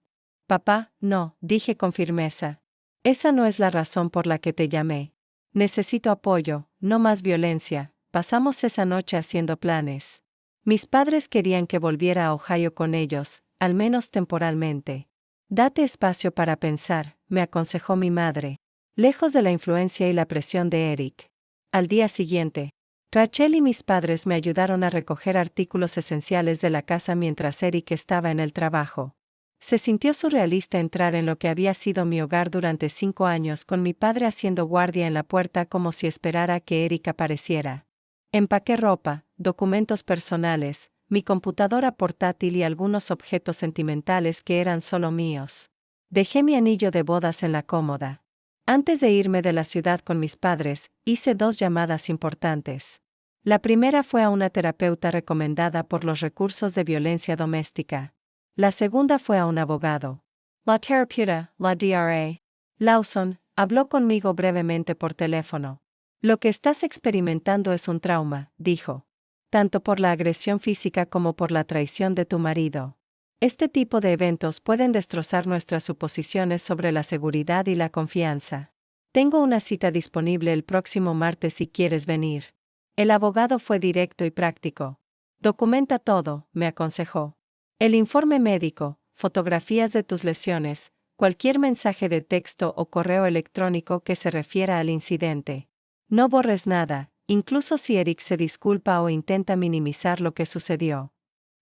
A: Papá, no, dije con firmeza. Esa no es la razón por la que te llamé. Necesito apoyo, no más violencia. Pasamos esa noche haciendo planes. Mis padres querían que volviera a Ohio con ellos, al menos temporalmente. Date espacio para pensar, me aconsejó mi madre. Lejos de la influencia y la presión de Eric. Al día siguiente, Rachel y mis padres me ayudaron a recoger artículos esenciales de la casa mientras Eric estaba en el trabajo. Se sintió surrealista entrar en lo que había sido mi hogar durante 5 años con mi padre haciendo guardia en la puerta como si esperara que Eric apareciera. Empaqué ropa, documentos personales, mi computadora portátil y algunos objetos sentimentales que eran solo míos. Dejé mi anillo de bodas en la cómoda. Antes de irme de la ciudad con mis padres, hice 2 llamadas importantes. La primera fue a una terapeuta recomendada por los recursos de violencia doméstica. La segunda fue a un abogado. La terapeuta, la Dra. Lawson, habló conmigo brevemente por teléfono. Lo que estás experimentando es un trauma, dijo. Tanto por la agresión física como por la traición de tu marido. Este tipo de eventos pueden destrozar nuestras suposiciones sobre la seguridad y la confianza. Tengo una cita disponible el próximo martes si quieres venir. El abogado fue directo y práctico. Documenta todo, me aconsejó. El informe médico, fotografías de tus lesiones, cualquier mensaje de texto o correo electrónico que se refiera al incidente. No borres nada, incluso si Eric se disculpa o intenta minimizar lo que sucedió.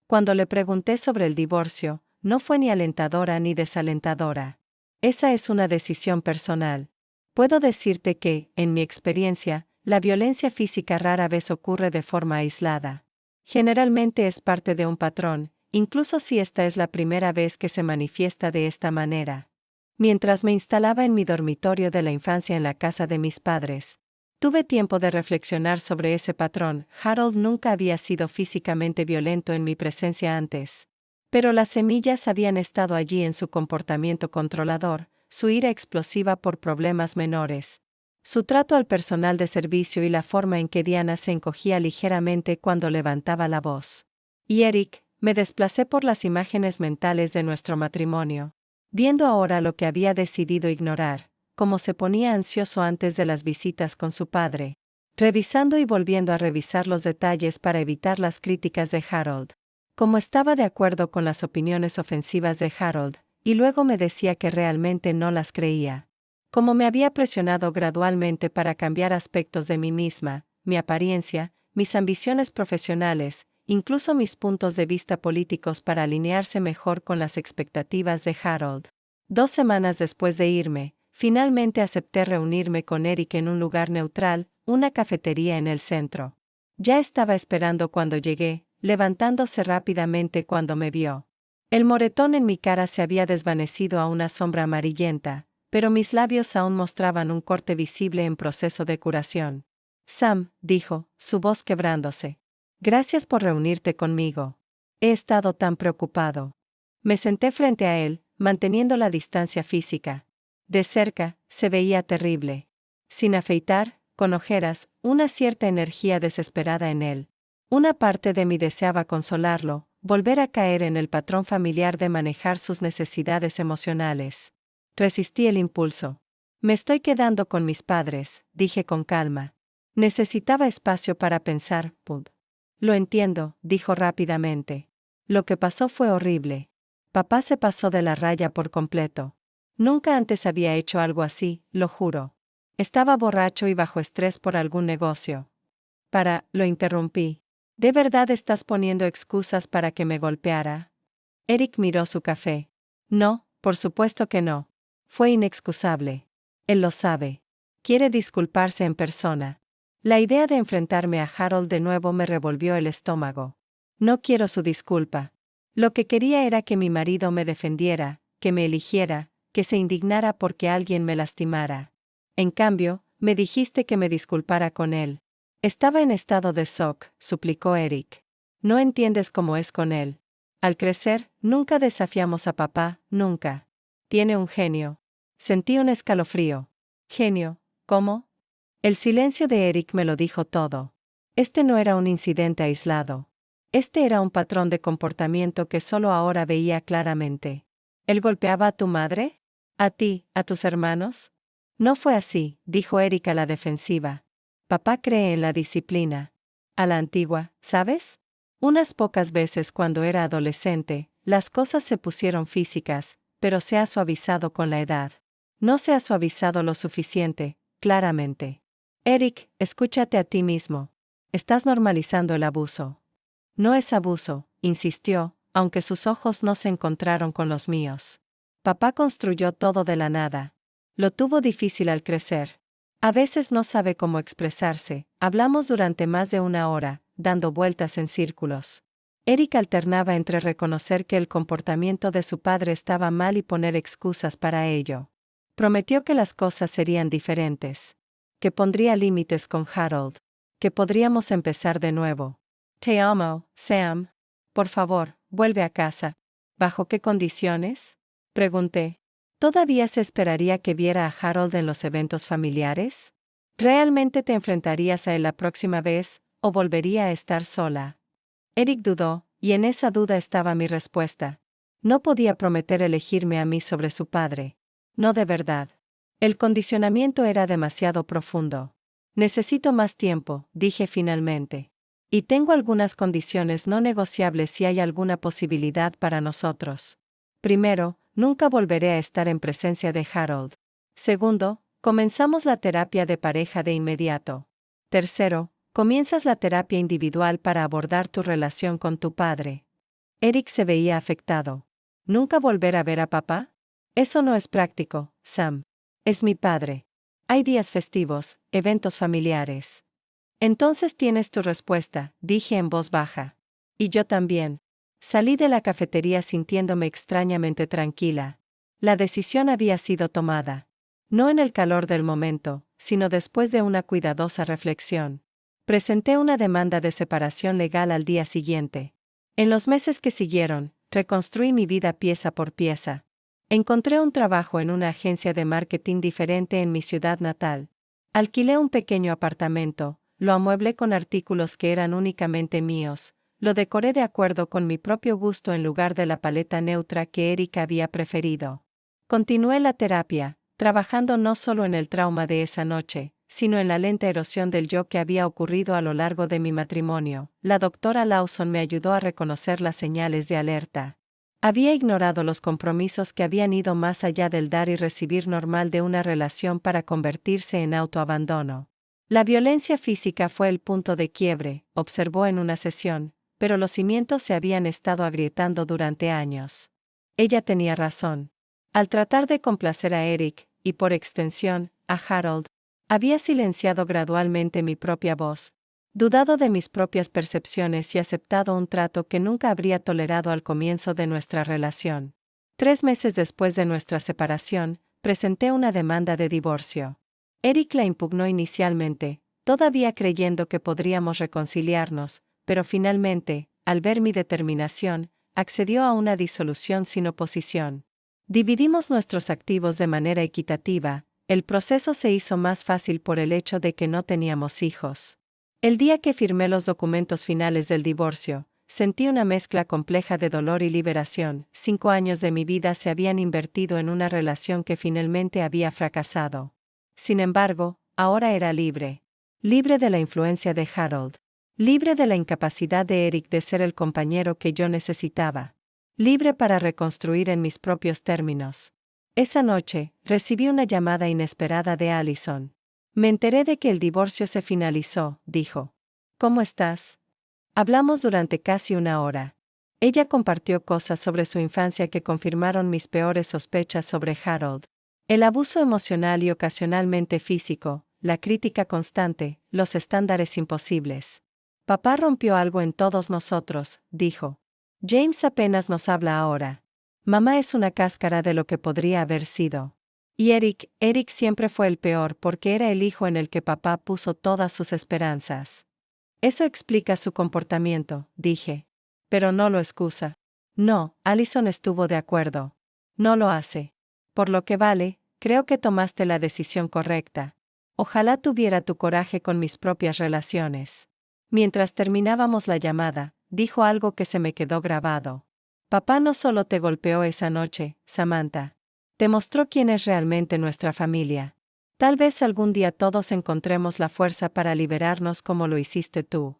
A: Cuando le pregunté sobre el divorcio, no fue ni alentadora ni desalentadora. Esa es una decisión personal. Puedo decirte que, en mi experiencia, la violencia física rara vez ocurre de forma aislada. Generalmente es parte de un patrón, incluso si esta es la primera vez que se manifiesta de esta manera. Mientras me instalaba en mi dormitorio de la infancia en la casa de mis padres, tuve tiempo de reflexionar sobre ese patrón. Harold nunca había sido físicamente violento en mi presencia antes. Pero las semillas habían estado allí en su comportamiento controlador, su ira explosiva por problemas menores, su trato al personal de servicio y la forma en que Diana se encogía ligeramente cuando levantaba la voz. Y Eric, me desplacé por las imágenes mentales de nuestro matrimonio, viendo ahora lo que había decidido ignorar, cómo se ponía ansioso antes de las visitas con su padre, revisando y volviendo a revisar los detalles para evitar las críticas de Harold, cómo estaba de acuerdo con las opiniones ofensivas de Harold, y luego me decía que realmente no las creía. Cómo me había presionado gradualmente para cambiar aspectos de mí misma, mi apariencia, mis ambiciones profesionales, incluso mis puntos de vista políticos para alinearse mejor con las expectativas de Harold. 2 semanas después de irme, finalmente acepté reunirme con Eric en un lugar neutral, una cafetería en el centro. Ya estaba esperando cuando llegué, levantándose rápidamente cuando me vio. El moretón en mi cara se había desvanecido a una sombra amarillenta, pero mis labios aún mostraban un corte visible en proceso de curación. Sam, dijo, su voz quebrándose. Gracias por reunirte conmigo. He estado tan preocupado. Me senté frente a él, manteniendo la distancia física. De cerca, se veía terrible. Sin afeitar, con ojeras, una cierta energía desesperada en él. Una parte de mí deseaba consolarlo, volver a caer en el patrón familiar de manejar sus necesidades emocionales. Resistí el impulso. Me estoy quedando con mis padres, dije con calma. Necesitaba espacio para pensar, Pud. Lo entiendo, dijo rápidamente. Lo que pasó fue horrible. Papá se pasó de la raya por completo. Nunca antes había hecho algo así, lo juro. Estaba borracho y bajo estrés por algún negocio. Lo interrumpí. ¿De verdad estás poniendo excusas para que me golpeara? Eric miró su café. No, por supuesto que no. Fue inexcusable. Él lo sabe. Quiere disculparse en persona. La idea de enfrentarme a Harold de nuevo me revolvió el estómago. No quiero su disculpa. Lo que quería era que mi marido me defendiera, que me eligiera, que se indignara porque alguien me lastimara. En cambio, me dijiste que me disculpara con él. Estaba en estado de shock, suplicó Eric. No entiendes cómo es con él. Al crecer, nunca desafiamos a papá, nunca. Tiene un genio. Sentí un escalofrío. ¿Genio? ¿Cómo? El silencio de Eric me lo dijo todo. Este no era un incidente aislado. Este era un patrón de comportamiento que solo ahora veía claramente. ¿Él golpeaba a tu madre? ¿A ti, a tus hermanos? No fue así, dijo Eric a la defensiva. Papá cree en la disciplina. A la antigua, ¿sabes? Unas pocas veces cuando era adolescente, las cosas se pusieron físicas, pero se ha suavizado con la edad. No se ha suavizado lo suficiente, claramente. Eric, escúchate a ti mismo. Estás normalizando el abuso. No es abuso, insistió, aunque sus ojos no se encontraron con los míos. Papá construyó todo de la nada. Lo tuvo difícil al crecer. A veces no sabe cómo expresarse. Hablamos durante más de una hora, dando vueltas en círculos. Eric alternaba entre reconocer que el comportamiento de su padre estaba mal y poner excusas para ello. Prometió que las cosas serían diferentes. Que pondría límites con Harold. Que podríamos empezar de nuevo. Te amo, Sam. Por favor, vuelve a casa. ¿Bajo qué condiciones? Pregunté. ¿Todavía se esperaría que viera a Harold en los eventos familiares? ¿Realmente te enfrentarías a él la próxima vez, o volvería a estar sola? Eric dudó, y en esa duda estaba mi respuesta. No podía prometer elegirme a mí sobre su padre. No de verdad. El condicionamiento era demasiado profundo. Necesito más tiempo, dije finalmente. Y tengo algunas condiciones no negociables si hay alguna posibilidad para nosotros. Primero, nunca volveré a estar en presencia de Harold. Segundo, comenzamos la terapia de pareja de inmediato. Tercero, comienzas la terapia individual para abordar tu relación con tu padre. Eric se veía afectado. ¿Nunca volver a ver a papá? Eso no es práctico, Sam. Es mi padre. Hay días festivos, eventos familiares. Entonces tienes tu respuesta, dije en voz baja. Y yo también. Salí de la cafetería sintiéndome extrañamente tranquila. La decisión había sido tomada. No en el calor del momento, sino después de una cuidadosa reflexión. Presenté una demanda de separación legal al día siguiente. En los meses que siguieron, reconstruí mi vida pieza por pieza. Encontré un trabajo en una agencia de marketing diferente en mi ciudad natal. Alquilé un pequeño apartamento, lo amueblé con artículos que eran únicamente míos. Lo decoré de acuerdo con mi propio gusto en lugar de la paleta neutra que Eric había preferido. Continué la terapia, trabajando no solo en el trauma de esa noche, sino en la lenta erosión del yo que había ocurrido a lo largo de mi matrimonio. La doctora Lawson me ayudó a reconocer las señales de alerta. Había ignorado los compromisos que habían ido más allá del dar y recibir normal de una relación para convertirse en autoabandono. La violencia física fue el punto de quiebre, observó en una sesión, pero los cimientos se habían estado agrietando durante años. Ella tenía razón. Al tratar de complacer a Eric, y por extensión, a Harold, había silenciado gradualmente mi propia voz, dudado de mis propias percepciones y aceptado un trato que nunca habría tolerado al comienzo de nuestra relación. 3 meses después de nuestra separación, presenté una demanda de divorcio. Eric la impugnó inicialmente, todavía creyendo que podríamos reconciliarnos, pero finalmente, al ver mi determinación, accedió a una disolución sin oposición. Dividimos nuestros activos de manera equitativa. El proceso se hizo más fácil por el hecho de que no teníamos hijos. El día que firmé los documentos finales del divorcio, Sentí una mezcla compleja de dolor y liberación. 5 años de mi vida se habían invertido en una relación que finalmente había fracasado. Sin embargo, ahora era libre. Libre de la influencia de Harold. Libre de la incapacidad de Eric de ser el compañero que yo necesitaba. Libre para reconstruir en mis propios términos. Esa noche, recibí una llamada inesperada de Allison. Me enteré de que el divorcio se finalizó, dijo. ¿Cómo estás? Hablamos durante casi 1 hora. Ella compartió cosas sobre su infancia que confirmaron mis peores sospechas sobre Harold. El abuso emocional y ocasionalmente físico, la crítica constante, los estándares imposibles. Papá rompió algo en todos nosotros, dijo. James apenas nos habla ahora. Mamá es una cáscara de lo que podría haber sido. Y Eric siempre fue el peor porque era el hijo en el que papá puso todas sus esperanzas. Eso explica su comportamiento, dije. Pero no lo excusa. No, Allison estuvo de acuerdo. No lo hace. Por lo que vale, creo que tomaste la decisión correcta. Ojalá tuviera tu coraje con mis propias relaciones. Mientras terminábamos la llamada, dijo algo que se me quedó grabado. Papá no solo te golpeó esa noche, Samantha. Te mostró quién es realmente nuestra familia. Tal vez algún día todos encontremos la fuerza para liberarnos como lo hiciste tú.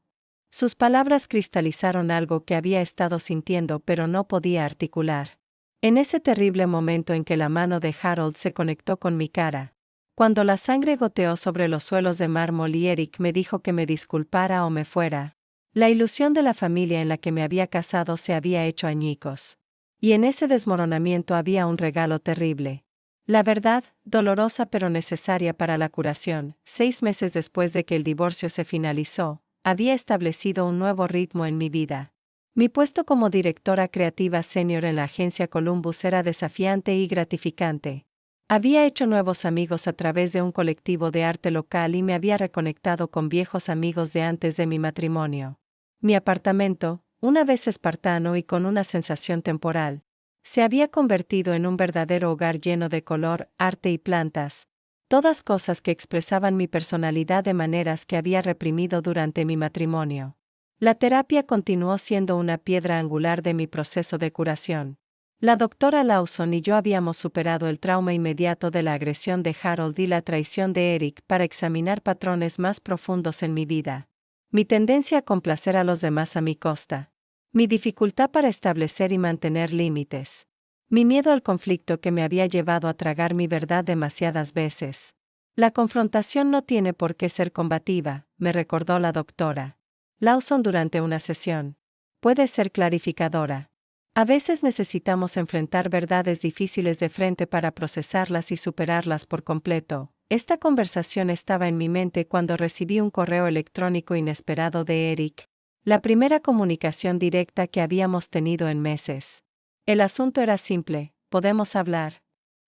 A: Sus palabras cristalizaron algo que había estado sintiendo pero no podía articular. En ese terrible momento en que la mano de Harold se conectó con mi cara, cuando la sangre goteó sobre los suelos de mármol y Eric me dijo que me disculpara o me fuera, la ilusión de la familia en la que me había casado se había hecho añicos. Y en ese desmoronamiento había un regalo terrible. La verdad, dolorosa pero necesaria para la curación. 6 meses después de que el divorcio se finalizó, había establecido un nuevo ritmo en mi vida. Mi puesto como directora creativa senior en la agencia Columbus era desafiante y gratificante. Había hecho nuevos amigos a través de un colectivo de arte local y me había reconectado con viejos amigos de antes de mi matrimonio. Mi apartamento, una vez espartano y con una sensación temporal, se había convertido en un verdadero hogar lleno de color, arte y plantas, todas cosas que expresaban mi personalidad de maneras que había reprimido durante mi matrimonio. La terapia continuó siendo una piedra angular de mi proceso de curación. La doctora Lawson y yo habíamos superado el trauma inmediato de la agresión de Harold y la traición de Eric para examinar patrones más profundos en mi vida. Mi tendencia a complacer a los demás a mi costa. Mi dificultad para establecer y mantener límites. Mi miedo al conflicto que me había llevado a tragar mi verdad demasiadas veces. La confrontación no tiene por qué ser combativa, me recordó la doctora Lawson durante una sesión. Puede ser clarificadora. A veces necesitamos enfrentar verdades difíciles de frente para procesarlas y superarlas por completo. Esta conversación estaba en mi mente cuando recibí un correo electrónico inesperado de Eric. La primera comunicación directa que habíamos tenido en meses. El asunto era simple, ¿podemos hablar?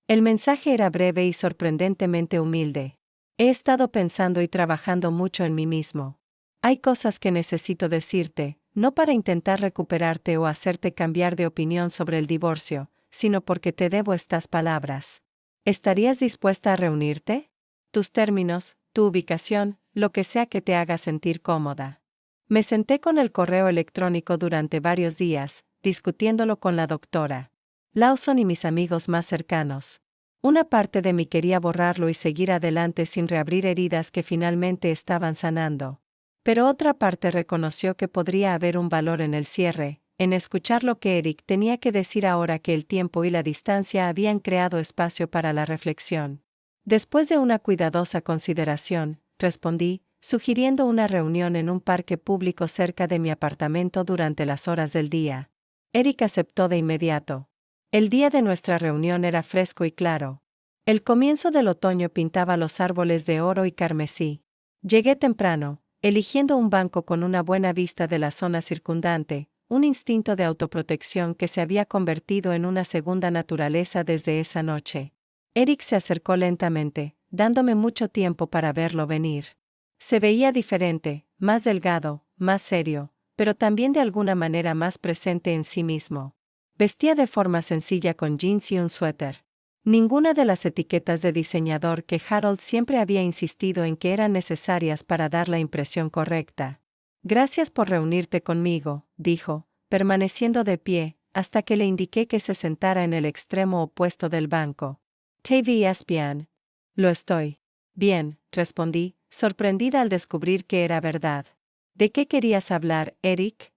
A: El mensaje era breve y sorprendentemente humilde. He estado pensando y trabajando mucho en mí mismo. Hay cosas que necesito decirte, no para intentar recuperarte o hacerte cambiar de opinión sobre el divorcio, sino porque te debo estas palabras. ¿Estarías dispuesta a reunirte? Tus términos, tu ubicación, lo que sea que te haga sentir cómoda. Me senté con el correo electrónico durante varios días, discutiéndolo con la doctora Lawson y mis amigos más cercanos. Una parte de mí quería borrarlo y seguir adelante sin reabrir heridas que finalmente estaban sanando. Pero otra parte reconoció que podría haber un valor en el cierre, en escuchar lo que Eric tenía que decir ahora que el tiempo y la distancia habían creado espacio para la reflexión. Después de una cuidadosa consideración, respondí, sugiriendo una reunión en un parque público cerca de mi apartamento durante las horas del día. Eric aceptó de inmediato. El día de nuestra reunión era fresco y claro. El comienzo del otoño pintaba los árboles de oro y carmesí. Llegué temprano, eligiendo un banco con una buena vista de la zona circundante, un instinto de autoprotección que se había convertido en una segunda naturaleza desde esa noche. Eric se acercó lentamente, dándome mucho tiempo para verlo venir. Se veía diferente, más delgado, más serio, pero también de alguna manera más presente en sí mismo. Vestía de forma sencilla con jeans y un suéter. Ninguna de las etiquetas de diseñador que Harold siempre había insistido en que eran necesarias para dar la impresión correcta. Gracias por reunirte conmigo, dijo, permaneciendo de pie, hasta que le indiqué que se sentara en el extremo opuesto del banco. ¿Te bien? Lo estoy. Bien, respondí, sorprendida al descubrir que era verdad. ¿De qué querías hablar, Eric?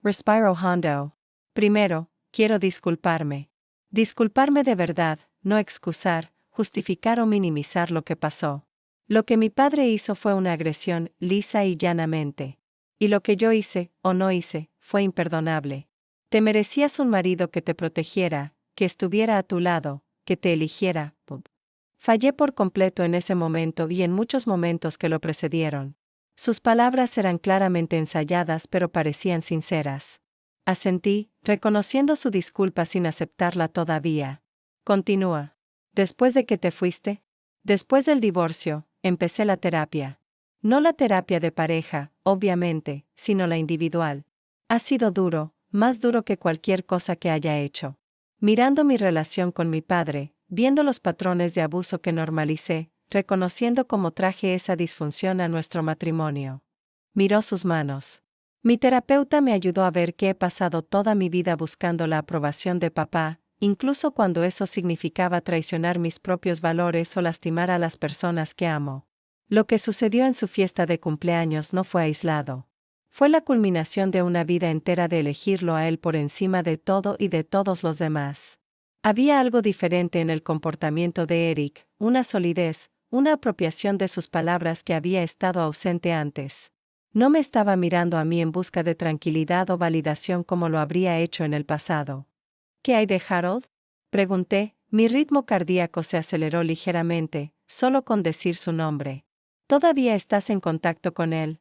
A: Respiró hondo. Primero, quiero disculparme. Disculparme de verdad, no excusar, justificar o minimizar lo que pasó. Lo que mi padre hizo fue una agresión, lisa y llanamente. Y lo que yo hice, o no hice, fue imperdonable. Te merecías un marido que te protegiera, que estuviera a tu lado, que te eligiera, Bob. Fallé por completo en ese momento y en muchos momentos que lo precedieron. Sus palabras eran claramente ensayadas pero parecían sinceras. Asentí, reconociendo su disculpa sin aceptarla todavía. Continúa. ¿Después de que te fuiste? Después del divorcio, empecé la terapia. No la terapia de pareja, obviamente, sino la individual. Ha sido duro, más duro que cualquier cosa que haya hecho. Mirando mi relación con mi padre, viendo los patrones de abuso que normalicé, reconociendo cómo traje esa disfunción a nuestro matrimonio. Miró sus manos. Mi terapeuta me ayudó a ver que he pasado toda mi vida buscando la aprobación de papá, incluso cuando eso significaba traicionar mis propios valores o lastimar a las personas que amo. Lo que sucedió en su fiesta de cumpleaños no fue aislado. Fue la culminación de una vida entera de elegirlo a él por encima de todo y de todos los demás. Había algo diferente en el comportamiento de Eric, una solidez, una apropiación de sus palabras que había estado ausente antes. No me estaba mirando a mí en busca de tranquilidad o validación como lo habría hecho en el pasado. ¿Qué hay de Harold? Pregunté, mi ritmo cardíaco se aceleró ligeramente, solo con decir su nombre. ¿Todavía estás en contacto con él?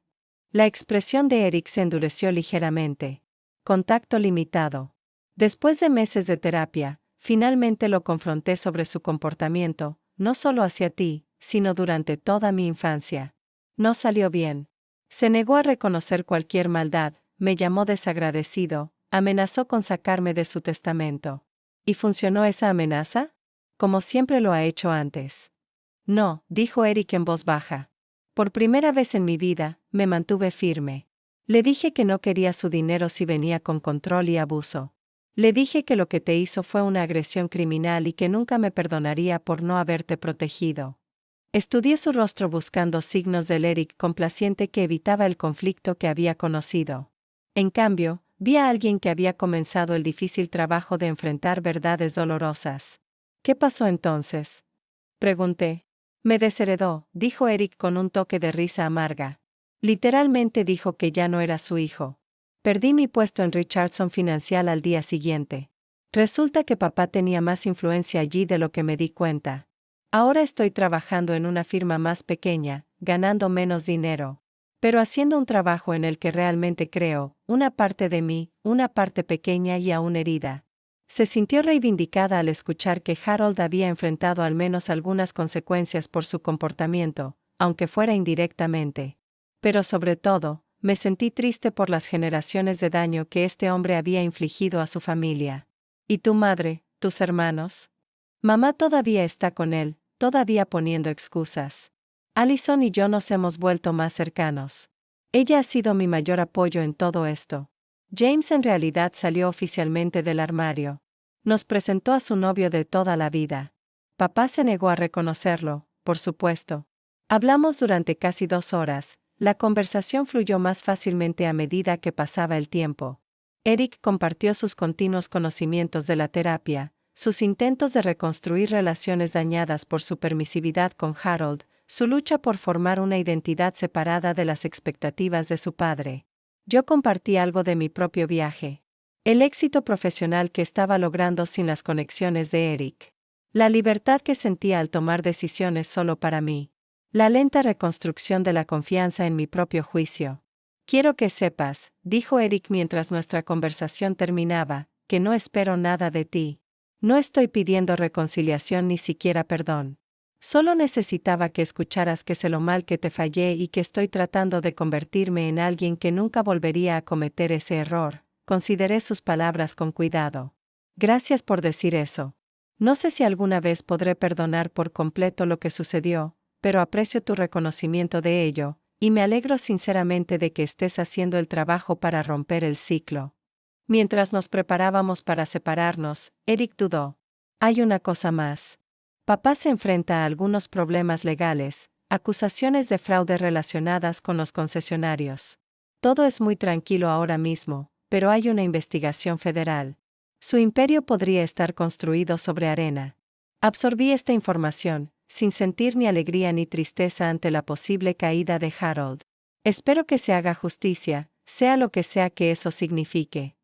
A: La expresión de Eric se endureció ligeramente. Contacto limitado. Después de meses de terapia, finalmente lo confronté sobre su comportamiento, no solo hacia ti, sino durante toda mi infancia. No salió bien. Se negó a reconocer cualquier maldad, me llamó desagradecido, amenazó con sacarme de su testamento. ¿Y funcionó esa amenaza? Como siempre lo ha hecho antes. No, dijo Eric en voz baja. Por primera vez en mi vida, me mantuve firme. Le dije que no quería su dinero si venía con control y abuso. Le dije que lo que te hizo fue una agresión criminal y que nunca me perdonaría por no haberte protegido. Estudié su rostro buscando signos del Eric complaciente que evitaba el conflicto que había conocido. En cambio, vi a alguien que había comenzado el difícil trabajo de enfrentar verdades dolorosas. ¿Qué pasó entonces? Pregunté. Me desheredó, dijo Eric con un toque de risa amarga. Literalmente dijo que ya no era su hijo. Perdí mi puesto en Richardson Financial al día siguiente. Resulta que papá tenía más influencia allí de lo que me di cuenta. Ahora estoy trabajando en una firma más pequeña, ganando menos dinero. Pero haciendo un trabajo en el que realmente creo, una parte de mí, una parte pequeña y aún herida. Se sintió reivindicada al escuchar que Harold había enfrentado al menos algunas consecuencias por su comportamiento, aunque fuera indirectamente. Pero sobre todo, me sentí triste por las generaciones de daño que este hombre había infligido a su familia. ¿Y tu madre, tus hermanos? Mamá todavía está con él, todavía poniendo excusas. Allison y yo nos hemos vuelto más cercanos. Ella ha sido mi mayor apoyo en todo esto. James en realidad salió oficialmente del armario. Nos presentó a su novio de toda la vida. Papá se negó a reconocerlo, por supuesto. Hablamos durante casi 2 horas, la conversación fluyó más fácilmente a medida que pasaba el tiempo. Eric compartió sus continuos conocimientos de la terapia, sus intentos de reconstruir relaciones dañadas por su permisividad con Harold, su lucha por formar una identidad separada de las expectativas de su padre. Yo compartí algo de mi propio viaje. El éxito profesional que estaba logrando sin las conexiones de Eric. La libertad que sentía al tomar decisiones solo para mí. La lenta reconstrucción de la confianza en mi propio juicio. Quiero que sepas, dijo Eric mientras nuestra conversación terminaba, que no espero nada de ti. No estoy pidiendo reconciliación ni siquiera perdón. Solo necesitaba que escucharas que sé lo mal que te fallé y que estoy tratando de convertirme en alguien que nunca volvería a cometer ese error. Consideré sus palabras con cuidado. Gracias por decir eso. No sé si alguna vez podré perdonar por completo lo que sucedió, pero aprecio tu reconocimiento de ello, y me alegro sinceramente de que estés haciendo el trabajo para romper el ciclo. Mientras nos preparábamos para separarnos, Eric dudó. Hay una cosa más. Papá se enfrenta a algunos problemas legales, acusaciones de fraude relacionadas con los concesionarios. Todo es muy tranquilo ahora mismo, pero hay una investigación federal. Su imperio podría estar construido sobre arena. Absorbí esta información, sin sentir ni alegría ni tristeza ante la posible caída de Harold. Espero que se haga justicia, sea lo que sea que eso signifique.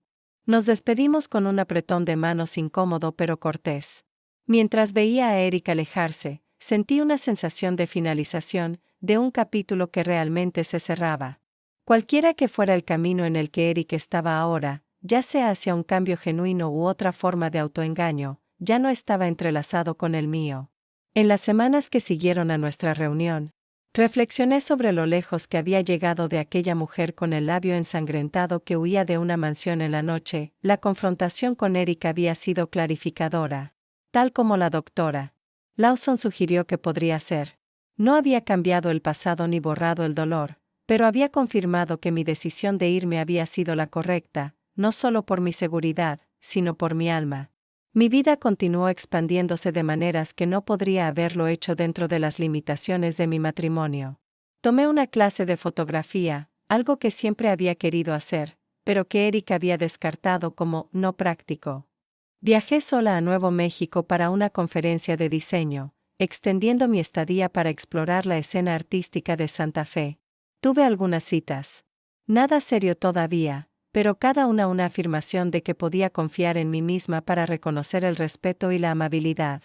A: Nos despedimos con un apretón de manos incómodo pero cortés. Mientras veía a Eric alejarse, sentí una sensación de finalización, de un capítulo que realmente se cerraba. Cualquiera que fuera el camino en el que Eric estaba ahora, ya sea hacia un cambio genuino u otra forma de autoengaño, ya no estaba entrelazado con el mío. En las semanas que siguieron a nuestra reunión, reflexioné sobre lo lejos que había llegado de aquella mujer con el labio ensangrentado que huía de una mansión en la noche. La confrontación con Eric había sido clarificadora. Tal como la doctora Lawson sugirió que podría ser. No había cambiado el pasado ni borrado el dolor, pero había confirmado que mi decisión de irme había sido la correcta, no solo por mi seguridad, sino por mi alma. Mi vida continuó expandiéndose de maneras que no podría haberlo hecho dentro de las limitaciones de mi matrimonio. Tomé una clase de fotografía, algo que siempre había querido hacer, pero que Eric había descartado como no práctico. Viajé sola a Nuevo México para una conferencia de diseño, extendiendo mi estadía para explorar la escena artística de Santa Fe. Tuve algunas citas. Nada serio todavía, pero cada una afirmación de que podía confiar en mí misma para reconocer el respeto y la amabilidad.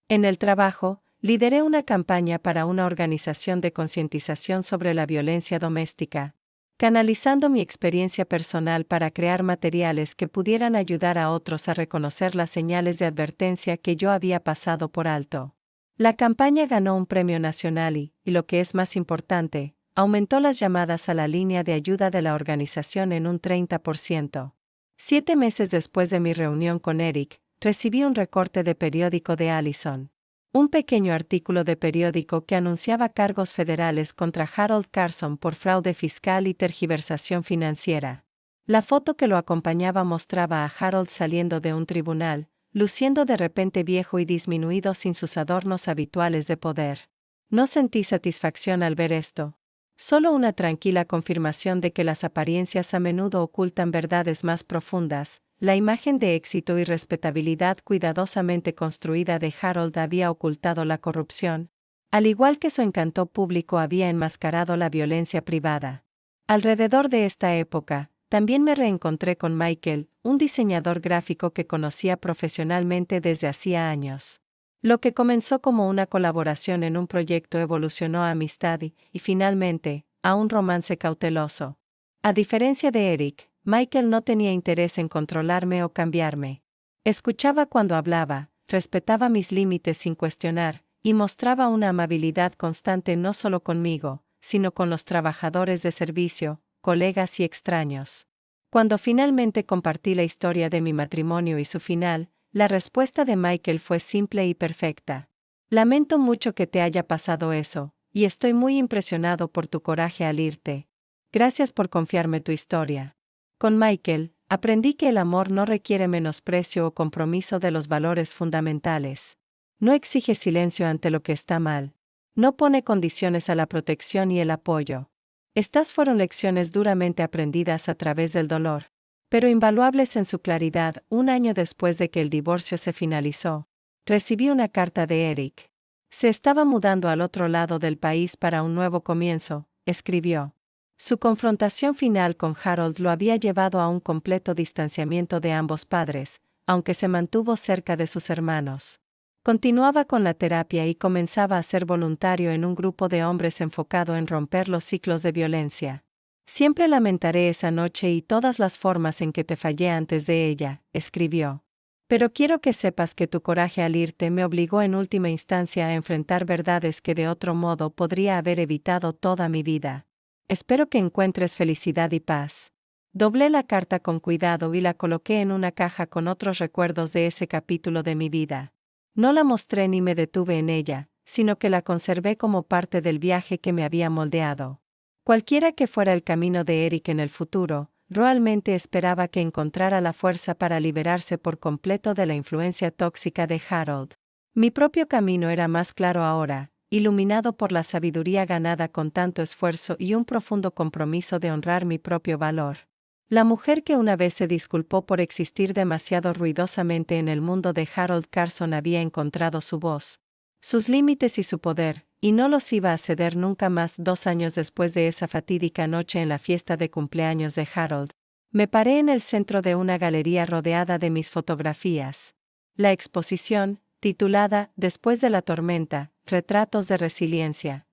A: En el trabajo, lideré una campaña para una organización de concientización sobre la violencia doméstica, canalizando mi experiencia personal para crear materiales que pudieran ayudar a otros a reconocer las señales de advertencia que yo había pasado por alto. La campaña ganó un premio nacional y, lo que es más importante, aumentó las llamadas a la línea de ayuda de la organización en un 30%. 7 meses después de mi reunión con Eric, recibí un recorte de periódico de Allison. Un pequeño artículo de periódico que anunciaba cargos federales contra Harold Carson por fraude fiscal y tergiversación financiera. La foto que lo acompañaba mostraba a Harold saliendo de un tribunal, luciendo de repente viejo y disminuido sin sus adornos habituales de poder. No sentí satisfacción al ver esto. Solo una tranquila confirmación de que las apariencias a menudo ocultan verdades más profundas. La imagen de éxito y respetabilidad cuidadosamente construida de Harold había ocultado la corrupción, al igual que su encanto público había enmascarado la violencia privada. Alrededor de esta época, también me reencontré con Michael, un diseñador gráfico que conocía profesionalmente desde hacía años. Lo que comenzó como una colaboración en un proyecto evolucionó a amistad y finalmente, a un romance cauteloso. A diferencia de Eric, Michael no tenía interés en controlarme o cambiarme. Escuchaba cuando hablaba, respetaba mis límites sin cuestionar, y mostraba una amabilidad constante no solo conmigo, sino con los trabajadores de servicio, colegas y extraños. Cuando finalmente compartí la historia de mi matrimonio y su final, la respuesta de Michael fue simple y perfecta. Lamento mucho que te haya pasado eso, y estoy muy impresionado por tu coraje al irte. Gracias por confiarme tu historia. Con Michael, aprendí que el amor no requiere menosprecio o compromiso de los valores fundamentales. No exige silencio ante lo que está mal. No pone condiciones a la protección y el apoyo. Estas fueron lecciones duramente aprendidas a través del dolor, pero invaluables en su claridad. Un año después de que el divorcio se finalizó, recibí una carta de Eric. Se estaba mudando al otro lado del país para un nuevo comienzo, escribió. Su confrontación final con Harold lo había llevado a un completo distanciamiento de ambos padres, aunque se mantuvo cerca de sus hermanos. Continuaba con la terapia y comenzaba a ser voluntario en un grupo de hombres enfocado en romper los ciclos de violencia. Siempre lamentaré esa noche y todas las formas en que te fallé antes de ella, escribió. Pero quiero que sepas que tu coraje al irte me obligó en última instancia a enfrentar verdades que de otro modo podría haber evitado toda mi vida. Espero que encuentres felicidad y paz. Doblé la carta con cuidado y la coloqué en una caja con otros recuerdos de ese capítulo de mi vida. No la mostré ni me detuve en ella, sino que la conservé como parte del viaje que me había moldeado. Cualquiera que fuera el camino de Eric en el futuro, realmente esperaba que encontrara la fuerza para liberarse por completo de la influencia tóxica de Harold. Mi propio camino era más claro ahora, iluminado por la sabiduría ganada con tanto esfuerzo y un profundo compromiso de honrar mi propio valor. La mujer que una vez se disculpó por existir demasiado ruidosamente en el mundo de Harold Carson había encontrado su voz, sus límites y su poder, y no los iba a ceder nunca más. 2 años después de esa fatídica noche en la fiesta de cumpleaños de Harold, me paré en el centro de una galería rodeada de mis fotografías. La exposición, titulada Después de la tormenta, Retratos de resiliencia,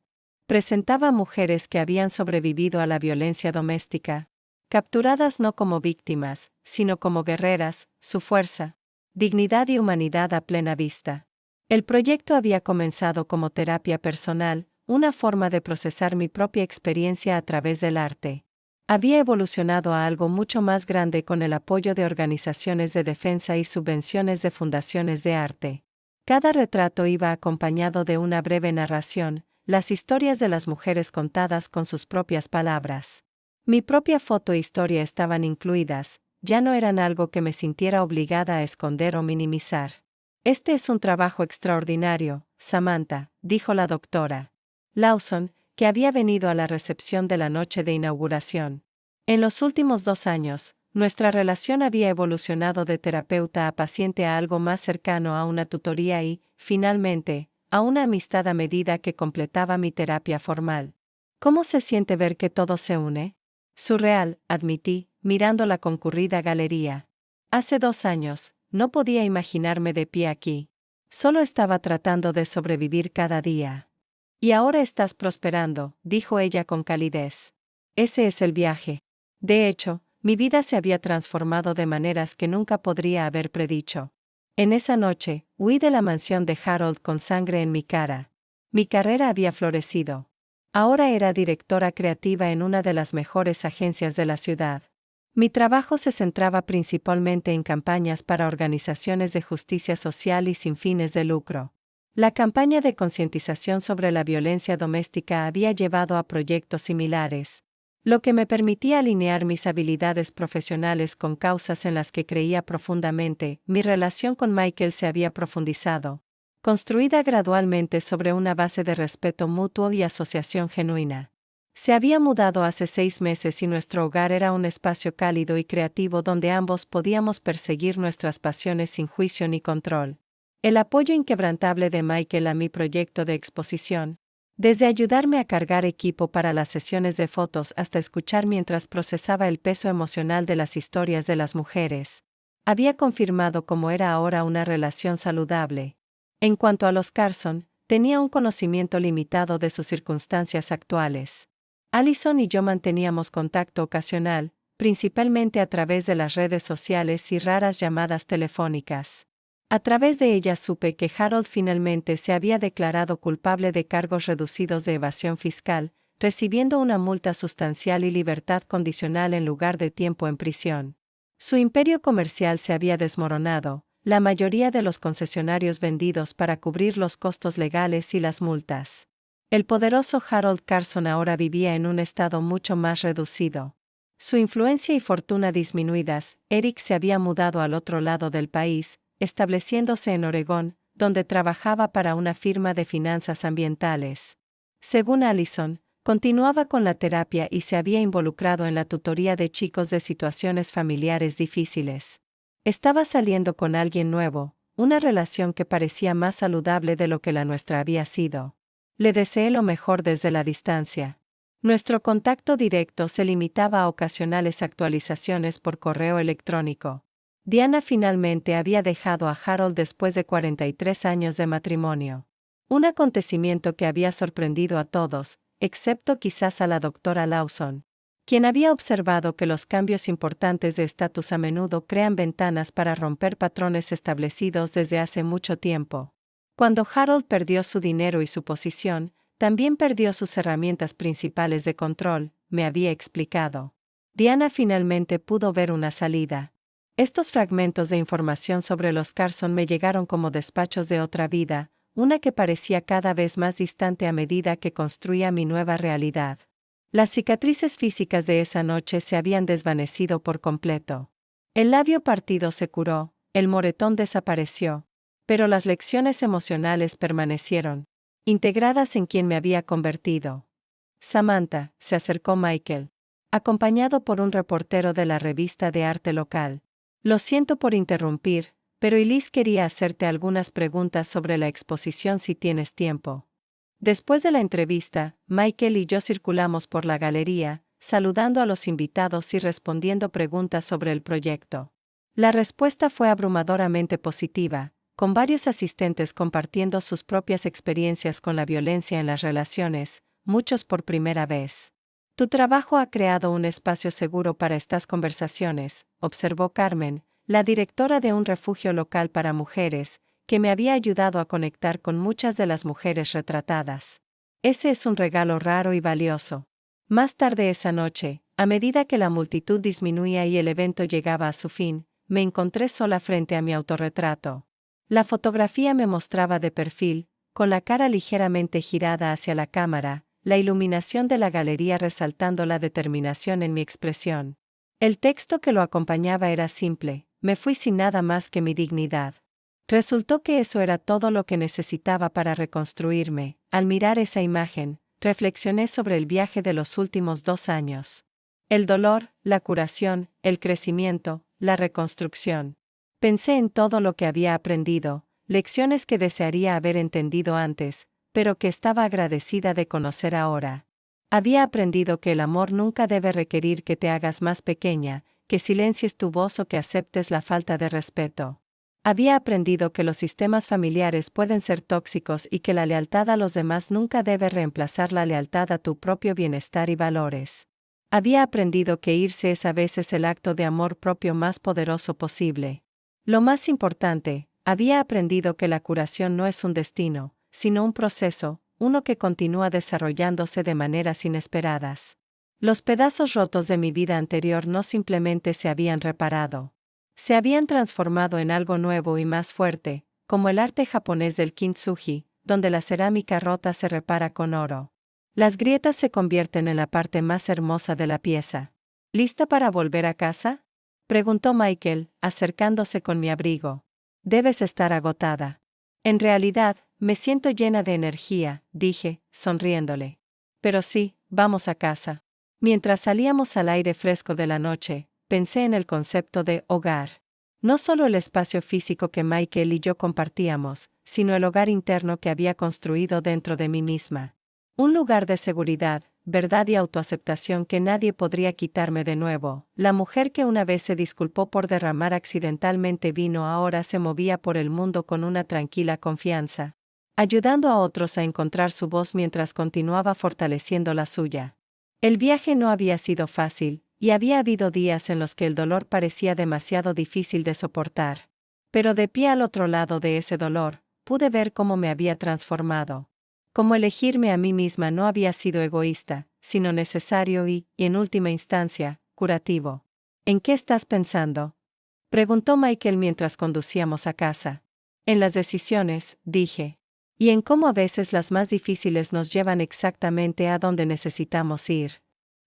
A: presentaba mujeres que habían sobrevivido a la violencia doméstica, capturadas no como víctimas, sino como guerreras, su fuerza, dignidad y humanidad a plena vista. El proyecto había comenzado como terapia personal, una forma de procesar mi propia experiencia a través del arte. Había evolucionado a algo mucho más grande con el apoyo de organizaciones de defensa y subvenciones de fundaciones de arte. Cada retrato iba acompañado de una breve narración, las historias de las mujeres contadas con sus propias palabras. Mi propia foto e historia estaban incluidas, ya no eran algo que me sintiera obligada a esconder o minimizar. Este es un trabajo extraordinario, Samantha, dijo la doctora Lawson, que había venido a la recepción de la noche de inauguración. En los últimos 2 años, nuestra relación había evolucionado de terapeuta a paciente a algo más cercano a una tutoría y, finalmente, a una amistad a medida que completaba mi terapia formal. ¿Cómo se siente ver que todo se une? Surreal, admití, mirando la concurrida galería. Hace 2 años, no podía imaginarme de pie aquí. Solo estaba tratando de sobrevivir cada día. Y ahora estás prosperando, dijo ella con calidez. Ese es el viaje. De hecho, mi vida se había transformado de maneras que nunca podría haber predicho. En esa noche, huí de la mansión de Harold con sangre en mi cara. Mi carrera había florecido. Ahora era directora creativa en una de las mejores agencias de la ciudad. Mi trabajo se centraba principalmente en campañas para organizaciones de justicia social y sin fines de lucro. La campaña de concientización sobre la violencia doméstica había llevado a proyectos similares, lo que me permitía alinear mis habilidades profesionales con causas en las que creía profundamente. Mi relación con Michael se había profundizado, construida gradualmente sobre una base de respeto mutuo y asociación genuina. Se había mudado hace 6 meses y nuestro hogar era un espacio cálido y creativo donde ambos podíamos perseguir nuestras pasiones sin juicio ni control. El apoyo inquebrantable de Michael a mi proyecto de exposición, desde ayudarme a cargar equipo para las sesiones de fotos hasta escuchar mientras procesaba el peso emocional de las historias de las mujeres, había confirmado cómo era ahora una relación saludable. En cuanto a los Carson, tenía un conocimiento limitado de sus circunstancias actuales. Allison y yo manteníamos contacto ocasional, principalmente a través de las redes sociales y raras llamadas telefónicas. A través de ellas supe que Harold finalmente se había declarado culpable de cargos reducidos de evasión fiscal, recibiendo una multa sustancial y libertad condicional en lugar de tiempo en prisión. Su imperio comercial se había desmoronado, la mayoría de los concesionarios vendidos para cubrir los costos legales y las multas. El poderoso Harold Carson ahora vivía en un estado mucho más reducido. Su influencia y fortuna disminuidas, Eric se había mudado al otro lado del país, estableciéndose en Oregón, donde trabajaba para una firma de finanzas ambientales. Según Allison, continuaba con la terapia y se había involucrado en la tutoría de chicos de situaciones familiares difíciles. Estaba saliendo con alguien nuevo, una relación que parecía más saludable de lo que la nuestra había sido. Le deseé lo mejor desde la distancia. Nuestro contacto directo se limitaba a ocasionales actualizaciones por correo electrónico. Diana finalmente había dejado a Harold después de 43 años de matrimonio. Un acontecimiento que había sorprendido a todos, excepto quizás a la doctora Lawson, quien había observado que los cambios importantes de estatus a menudo crean ventanas para romper patrones establecidos desde hace mucho tiempo. Cuando Harold perdió su dinero y su posición, también perdió sus herramientas principales de control, me había explicado. Diana finalmente pudo ver una salida. Estos fragmentos de información sobre los Carson me llegaron como despachos de otra vida, una que parecía cada vez más distante a medida que construía mi nueva realidad. Las cicatrices físicas de esa noche se habían desvanecido por completo. El labio partido se curó, el moretón desapareció, pero las lecciones emocionales permanecieron, integradas en quien me había convertido. Samantha, se acercó Michael, acompañado por un reportero de la revista de arte local. Lo siento por interrumpir, pero Elise quería hacerte algunas preguntas sobre la exposición si tienes tiempo. Después de la entrevista, Michael y yo circulamos por la galería, saludando a los invitados y respondiendo preguntas sobre el proyecto. La respuesta fue abrumadoramente positiva, con varios asistentes compartiendo sus propias experiencias con la violencia en las relaciones, muchos por primera vez. Tu trabajo ha creado un espacio seguro para estas conversaciones, observó Carmen, la directora de un refugio local para mujeres, que me había ayudado a conectar con muchas de las mujeres retratadas. Ese es un regalo raro y valioso. Más tarde esa noche, a medida que la multitud disminuía y el evento llegaba a su fin, me encontré sola frente a mi autorretrato. La fotografía me mostraba de perfil, con la cara ligeramente girada hacia la cámara, la iluminación de la galería resaltando la determinación en mi expresión. El texto que lo acompañaba era simple: me fui sin nada más que mi dignidad. Resultó que eso era todo lo que necesitaba para reconstruirme. Al mirar esa imagen, reflexioné sobre el viaje de los últimos 2 años. El dolor, la curación, el crecimiento, la reconstrucción. Pensé en todo lo que había aprendido, lecciones que desearía haber entendido antes, pero que estaba agradecida de conocer ahora. Había aprendido que el amor nunca debe requerir que te hagas más pequeña, que silencies tu voz o que aceptes la falta de respeto. Había aprendido que los sistemas familiares pueden ser tóxicos y que la lealtad a los demás nunca debe reemplazar la lealtad a tu propio bienestar y valores. Había aprendido que irse es a veces el acto de amor propio más poderoso posible. Lo más importante, había aprendido que la curación no es un destino, sino un proceso, uno que continúa desarrollándose de maneras inesperadas. Los pedazos rotos de mi vida anterior no simplemente se habían reparado. Se habían transformado en algo nuevo y más fuerte, como el arte japonés del kintsugi, donde la cerámica rota se repara con oro. Las grietas se convierten en la parte más hermosa de la pieza. ¿Lista para volver a casa?, preguntó Michael, acercándose con mi abrigo. Debes estar agotada. En realidad, me siento llena de energía, dije, sonriéndole. Pero sí, vamos a casa. Mientras salíamos al aire fresco de la noche, pensé en el concepto de hogar. No solo el espacio físico que Michael y yo compartíamos, sino el hogar interno que había construido dentro de mí misma. Un lugar de seguridad, verdad y autoaceptación que nadie podría quitarme de nuevo. La mujer que una vez se disculpó por derramar accidentalmente vino ahora se movía por el mundo con una tranquila confianza, ayudando a otros a encontrar su voz mientras continuaba fortaleciendo la suya. El viaje no había sido fácil, y había habido días en los que el dolor parecía demasiado difícil de soportar. Pero de pie al otro lado de ese dolor, pude ver cómo me había transformado. Cómo elegirme a mí misma no había sido egoísta, sino necesario y, en última instancia, curativo. ¿En qué estás pensando?, preguntó Michael mientras conducíamos a casa. En las decisiones, dije. Y en cómo a veces las más difíciles nos llevan exactamente a donde necesitamos ir.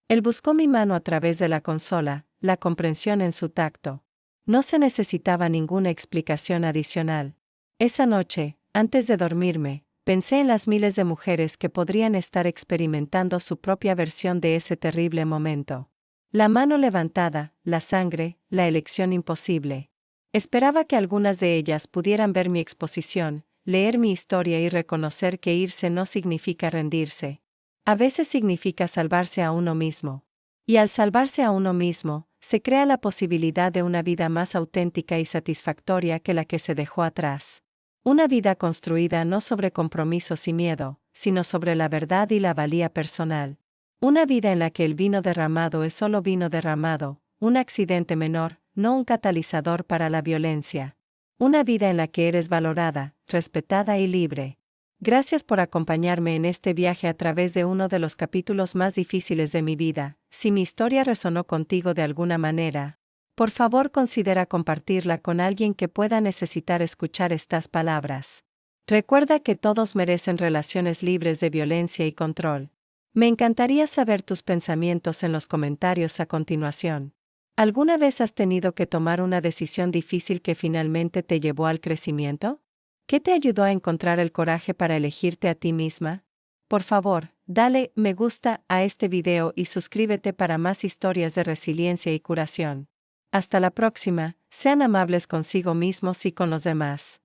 A: Él buscó mi mano a través de la consola, la comprensión en su tacto. No se necesitaba ninguna explicación adicional. Esa noche, antes de dormirme, pensé en las miles de mujeres que podrían estar experimentando su propia versión de ese terrible momento. La mano levantada, la sangre, la elección imposible. Esperaba que algunas de ellas pudieran ver mi exposición, leer mi historia y reconocer que irse no significa rendirse. A veces significa salvarse a uno mismo. Y al salvarse a uno mismo, se crea la posibilidad de una vida más auténtica y satisfactoria que la que se dejó atrás. Una vida construida no sobre compromisos y miedo, sino sobre la verdad y la valía personal. Una vida en la que el vino derramado es solo vino derramado, un accidente menor, no un catalizador para la violencia. Una vida en la que eres valorada, respetada y libre. Gracias por acompañarme en este viaje a través de uno de los capítulos más difíciles de mi vida. Si mi historia resonó contigo de alguna manera, por favor considera compartirla con alguien que pueda necesitar escuchar estas palabras. Recuerda que todos merecen relaciones libres de violencia y control. Me encantaría saber tus pensamientos en los comentarios a continuación. ¿Alguna vez has tenido que tomar una decisión difícil que finalmente te llevó al crecimiento? ¿Qué te ayudó a encontrar el coraje para elegirte a ti misma? Por favor, dale me gusta a este video y suscríbete para más historias de resiliencia y curación. Hasta la próxima, sean amables consigo mismos y con los demás.